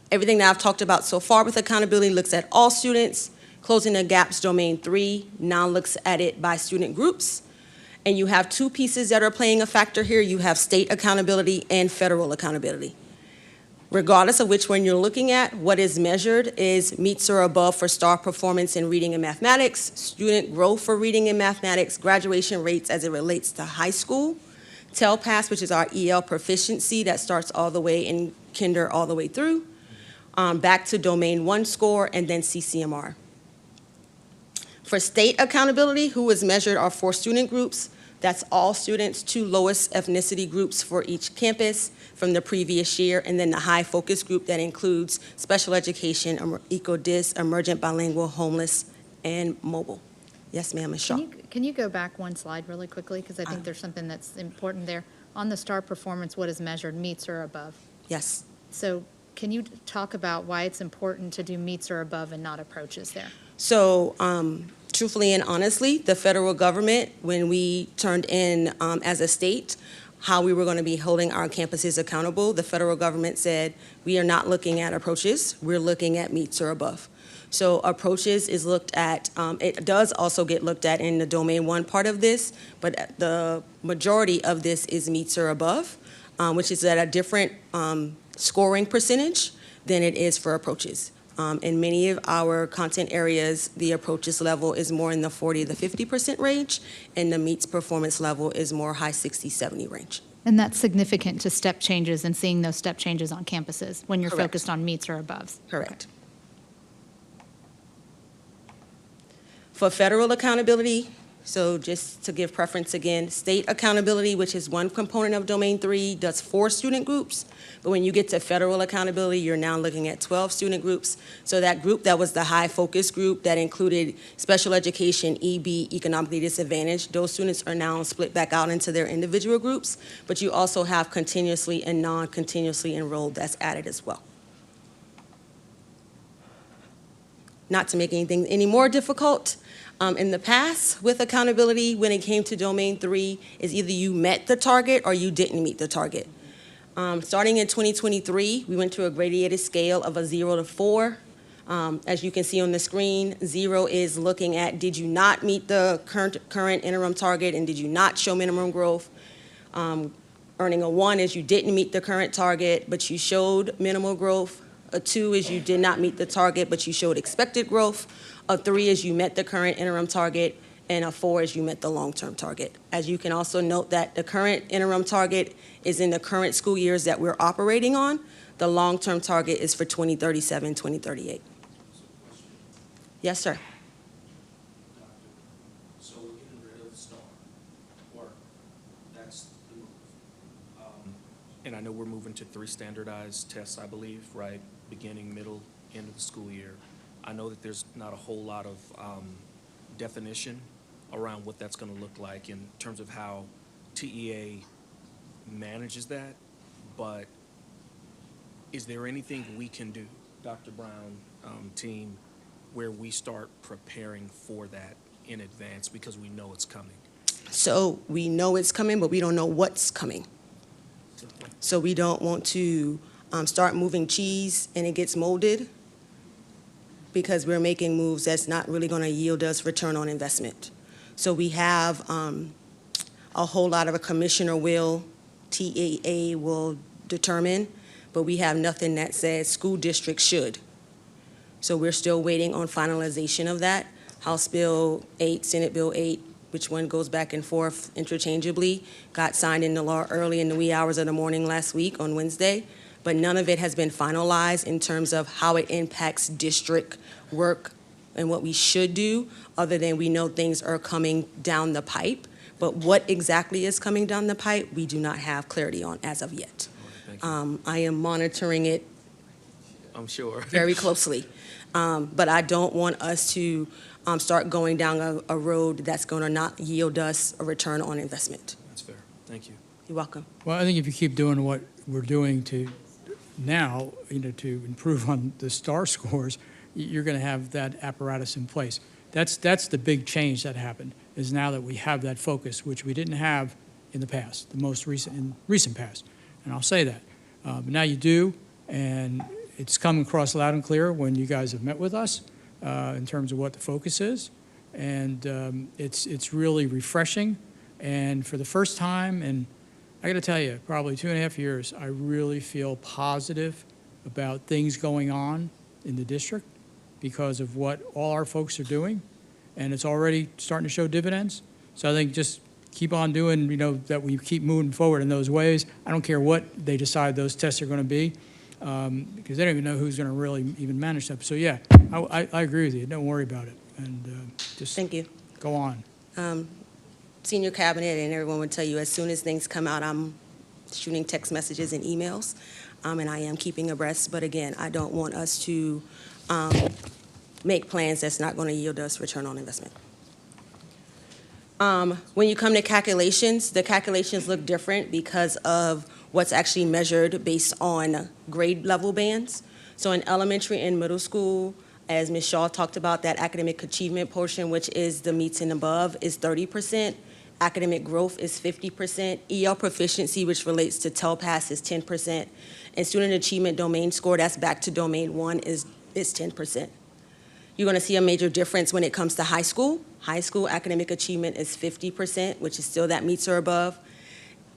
everything that I've talked about so far with accountability looks at all students. Closing the gaps, Domain 3 now looks at it by student groups. And you have 2 pieces that are playing a factor here. You have state accountability and federal accountability. Regardless of which one you're looking at, what is measured is meets or above for STAR performance in reading and mathematics, student growth for reading and mathematics, graduation rates as it relates to high school, TELPAS, which is our EL proficiency that starts all the way in kinder all the way through, back to Domain 1 score, and then CCMR. For state accountability, who was measured are 4 student groups. That's all students, 2 lowest ethnicity groups for each campus from the previous year, and then the high focus group that includes special education, eco-dis, emergent bilingual, homeless, and mobile. Yes, ma'am, Ms. Shaw. Can you go back one slide really quickly? Because I think there's something that's important there. On the STAR performance, what is measured, meets or above? Yes. So can you talk about why it's important to do meets or above and not approaches there? So, truthfully and honestly, the federal government, when we turned in as a state how we were going to be holding our campuses accountable, the federal government said, we are not looking at approaches, we're looking at meets or above. So approaches is looked at, it does also get looked at in the Domain 1 part of this, but the majority of this is meets or above, which is at a different scoring percentage than it is for approaches. In many of our content areas, the approaches level is more in the 40 to 50% range, and the meets performance level is more high 60, 70 range. And that's significant to step changes and seeing those step changes on campuses when you're Correct. focused on meets or aboves. Correct. For federal accountability, so just to give preference again, state accountability, which is one component of Domain 3, does 4 student groups. But when you get to federal accountability, you're now looking at 12 student groups. So that group that was the high focus group that included special education, EB, economically disadvantaged, those students are now split back out into their individual groups. But you also have continuously and non-continuously enrolled that's added as well. Not to make anything any more difficult, in the past, with accountability, when it came to Domain 3, is either you met the target or you didn't meet the target. Starting in 2023, we went to a gradated scale of a 0 to 4. As you can see on the screen, 0 is looking at did you not meet the current interim target and did you not show minimum growth. Earning a 1 is you didn't meet the current target, but you showed minimal growth. A 2 is you did not meet the target, but you showed expected growth. A 3 is you met the current interim target, and a 4 is you met the long-term target. As you can also note that the current interim target is in the current school years that we're operating on. The long-term target is for 2037, 2038. Yes, sir. So we're getting rid of the STAR, or that's the move. And I know we're moving to 3 standardized tests, I believe, right? Beginning, middle, end of the school year. I know that there's not a whole lot of definition around what that's going to look like in terms of how TEA manages that, but is there anything we can do, Dr. Brown, team, where we start preparing for that in advance because we know it's coming? So we know it's coming, but we don't know what's coming. So we don't want to start moving cheese and it gets molded because we're making moves that's not really going to yield us return on investment. So we have a whole lot of a commissioner will, TEA will determine, but we have nothing that says school districts should. So we're still waiting on finalization of that. House Bill 8, Senate Bill 8, which one goes back and forth interchangeably, got signed into law early in the wee hours of the morning last week on Wednesday, but none of it has been finalized in terms of how it impacts district work and what we should do, other than we know things are coming down the pipe. But what exactly is coming down the pipe, we do not have clarity on as of yet. I am monitoring it I'm sure. very closely. But I don't want us to start going down a road that's going to not yield us a return on investment. That's fair. Thank you. You're welcome. Well, I think if you keep doing what we're doing to now, to improve on the STAR scores, you're going to have that apparatus in place. That's the big change that happened, is now that we have that focus, which we didn't have in the past, the most recent past. And I'll say that. But now you do, and it's come across loud and clear when you guys have met with us in terms of what the focus is. And it's really refreshing. And for the first time, and I got to tell you, probably 2.5 years, I really feel positive about things going on in the district because of what all our folks are doing. And it's already starting to show dividends. So I think just keep on doing, that we keep moving forward in those ways. I don't care what they decide those tests are going to be. Because they don't even know who's going to really even manage that. So yeah, I agree with you. Don't worry about it, and just thank you. Go on. senior cabinet and everyone would tell you, as soon as things come out, I'm shooting text messages and emails, and I am keeping abreast. But again, I don't want us to make plans that's not going to yield us return on investment. When you come to calculations, the calculations look different because of what's actually measured based on grade level bands. So in elementary and middle school, as Ms. Shaw talked about, that academic achievement portion, which is the meets and above, is 30%. Academic growth is 50%. EL proficiency, which relates to TELPAS, is 10%. And student achievement domain score, that's back to domain 1, is 10%. You're going to see a major difference when it comes to high school. High school academic achievement is 50%, which is still that meets or above.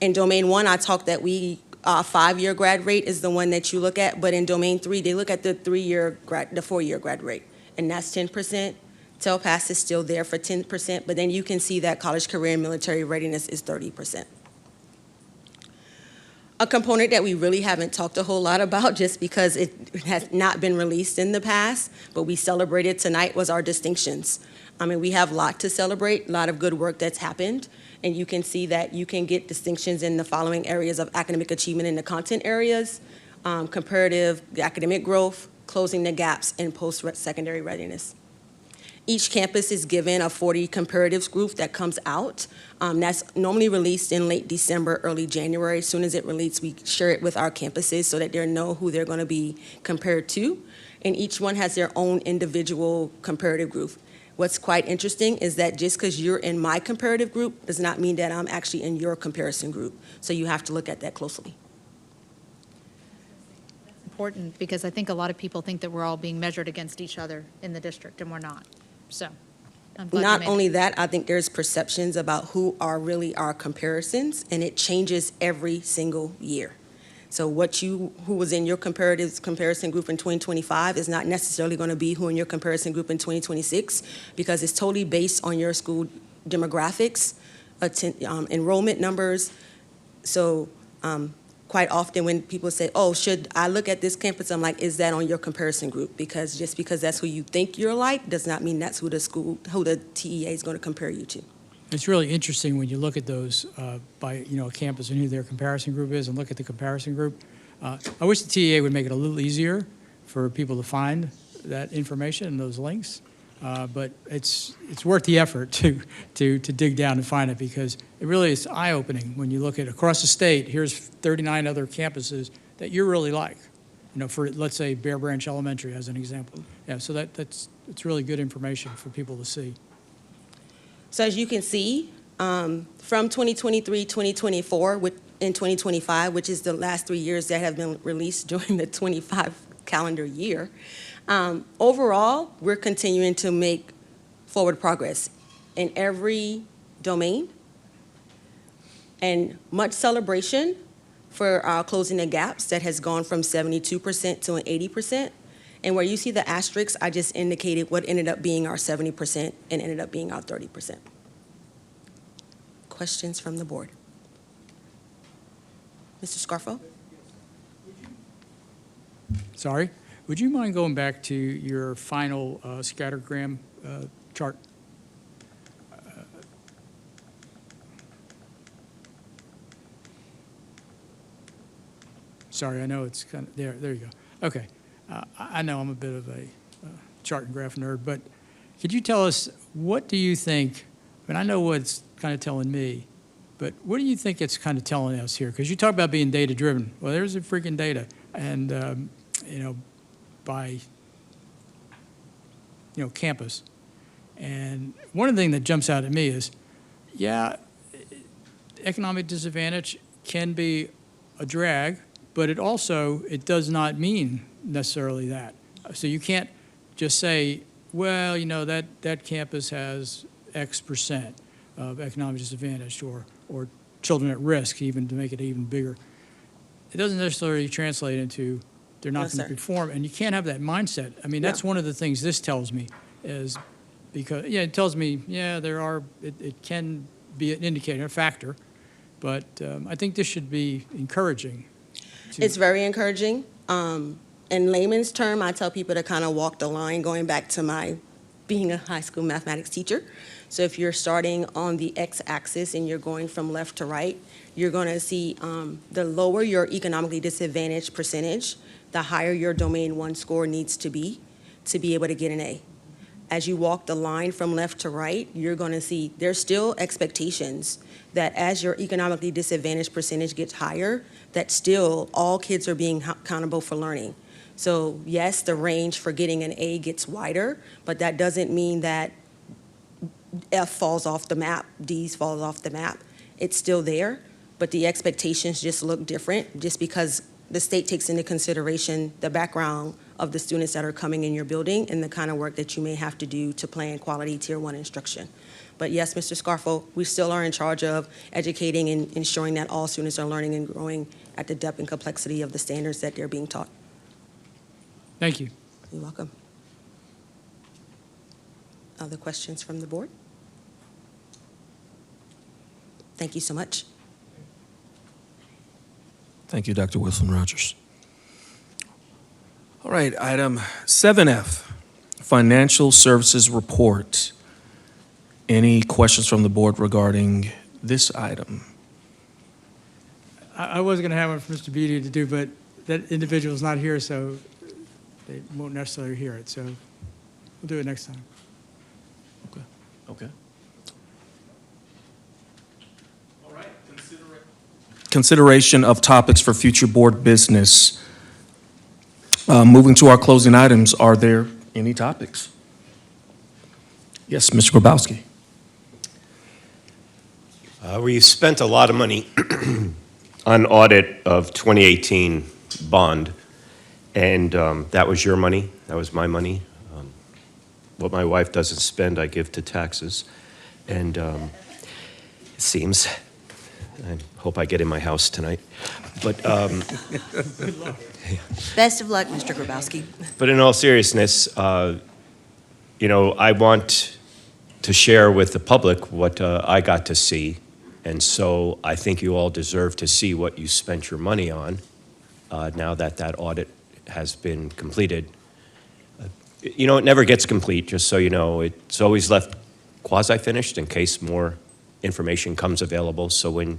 In domain 1, I talked that we 5-year grad rate is the one that you look at, but in domain 3, they look at the 4-year grad rate, and that's 10%. TELPAS is still there for 10%, but then you can see that college career and military readiness is 30%. A component that we really haven't talked a whole lot about just because it has not been released in the past, but we celebrated tonight, was our distinctions. I mean, we have a lot to celebrate, a lot of good work that's happened, and you can see that you can get distinctions in the following areas of academic achievement in the content areas, comparative academic growth, closing the gaps, and post-secondary readiness. Each campus is given a 40 comparatives group that comes out. That's normally released in late December, early January. As soon as it releases, we share it with our campuses so that they know who they're going to be compared to. And each one has their own individual comparative group. What's quite interesting is that just because you're in my comparative group does not mean that I'm actually in your comparison group. So you have to look at that closely. Important because I think a lot of people think that we're all being measured against each other in the district, and we're not. So I'm glad you Not made only that, I think there's perceptions about who are really our comparisons, and it changes every single year. So who was in your comparison group in 2025 is not necessarily going to be who in your comparison group in 2026, because it's totally based on your school demographics, enrollment numbers. So quite often when people say, oh, should I look at this campus? I'm like, is that on your comparison group? Because just because that's who you think you're like does not mean that's who the TEA is going to compare you to. It's really interesting when you look at those by a campus and who their comparison group is and look at the comparison group. I wish the TEA would make it a little easier for people to find that information and those links. But it's worth the effort to dig down and find it, because it really is eye-opening when you look at across the state. Here's 39 other campuses that you really like, for let's say Bear Branch Elementary as an example. Yeah, so it's really good information for people to see. So as you can see, from 2023, 2024, and 2025, which is the last 3 years that have been released during the 25 calendar year, overall, we're continuing to make forward progress in every domain, and much celebration for our closing the gaps that has gone from 72% to an 80%. And where you see the asterisks, I just indicated what ended up being our 70% and ended up being our 30%. Questions from the board? Mr. Scarfo? Sorry, would you mind going back to your final scattergram chart? Sorry, I know it's kind of, there you go. Okay, I know I'm a bit of a chart and graph nerd, but could you tell us, what do you think, and I know what it's kind of telling me, but what do you think it's kind of telling us here? Because you talk about being data-driven. Well, there's the freaking data, and by campus. And one of the things that jumps out at me is, yeah, economic disadvantage can be a drag, but it does not mean necessarily that. So you can't just say, well, that campus has X percent of economic disadvantage or children at risk, even to make it even bigger. It doesn't necessarily translate into they're not going to perform, and you can't have that mindset. I mean, that's one of the things this tells me is because, it tells me, it can be an indicator, a factor, but I think this should be encouraging. It's very encouraging. In layman's term, I tell people to kind of walk the line, going back to my being a high school mathematics teacher. So if you're starting on the x-axis and you're going from left to right, you're going to see the lower your economically disadvantaged percentage, the higher your Domain 1 score needs to be able to get an A. As you walk the line from left to right, you're going to see there's still expectations that as your economically disadvantaged percentage gets higher, that still all kids are being accountable for learning. So yes, the range for getting an A gets wider, but that doesn't mean that F falls off the map, D's falls off the map. It's still there, but the expectations just look different just because the state takes into consideration the background of the students that are coming in your building and the kind of work that you may have to do to plan quality Tier 1 instruction. But yes, Mr. Scarfo, we still are in charge of educating and ensuring that all students are learning and growing at the depth and complexity of the standards that they're being taught. Thank you. You're welcome. Other questions from the board? Thank you so much. Thank you, Dr. Wilson Rogers. All right, item 7F, Financial Services Report. Any questions from the board regarding this item? I was going to have one for Mr. Beatty to do, but that individual is not here, so they won't necessarily hear it. So we'll do it next time. Okay. All right, consideration of topics for future board business. Moving to our closing items, are there any topics? Yes, Mr. Grabowski. We spent a lot of money on audit of 2018 bond, and that was your money, that was my money. What my wife doesn't spend, I give to taxes. And it seems, I hope I get in my house tonight. But Best of luck, Mr. Grabowski. But in all seriousness, I want to share with the public what I got to see. And so I think you all deserve to see what you spent your money on now that that audit has been completed. It never gets complete, just so you know. It's always left quasi-finished in case more information comes available. So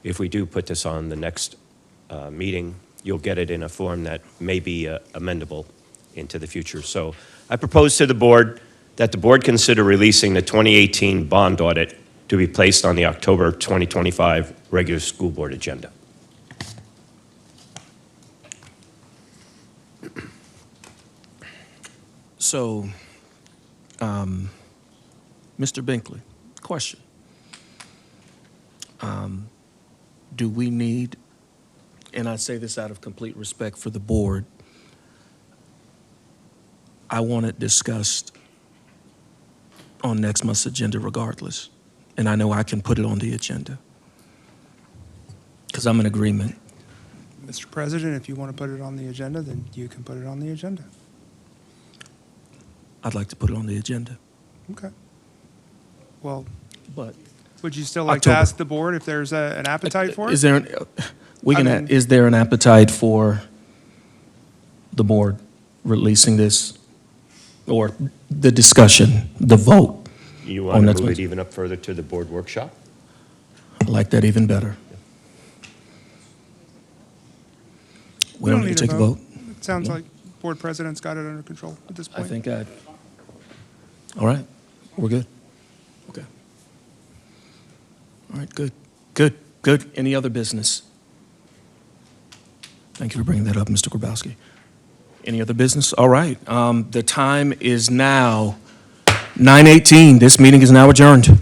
if we do put this on the next meeting, you'll get it in a form that may be amendable into the future. So I propose to the board that the board consider releasing the 2018 bond audit to be placed on the October 2025 regular school board agenda. So, Mr. Binkley, question. Do we need, and I say this out of complete respect for the board, I want it discussed on next month's agenda regardless. And I know I can put it on the agenda because I'm in agreement. Mr. President, if you want to put it on the agenda, then you can put it on the agenda. I'd like to put it on the agenda. Okay. Well, but would you still like October. to ask the board if there's an appetite for it? Is there is there an appetite for the board releasing this or the discussion, the vote? You on want to next move it month? even up further to the board workshop? I like that even better. We don't need to take a vote. It sounds like board president's got it under control at this I point. think all right, we're good. Okay. All right, good. Any other business? Thank you for bringing that up, Mr. Grabowski. Any other business? All right. The time is now 9:18. This meeting is now adjourned.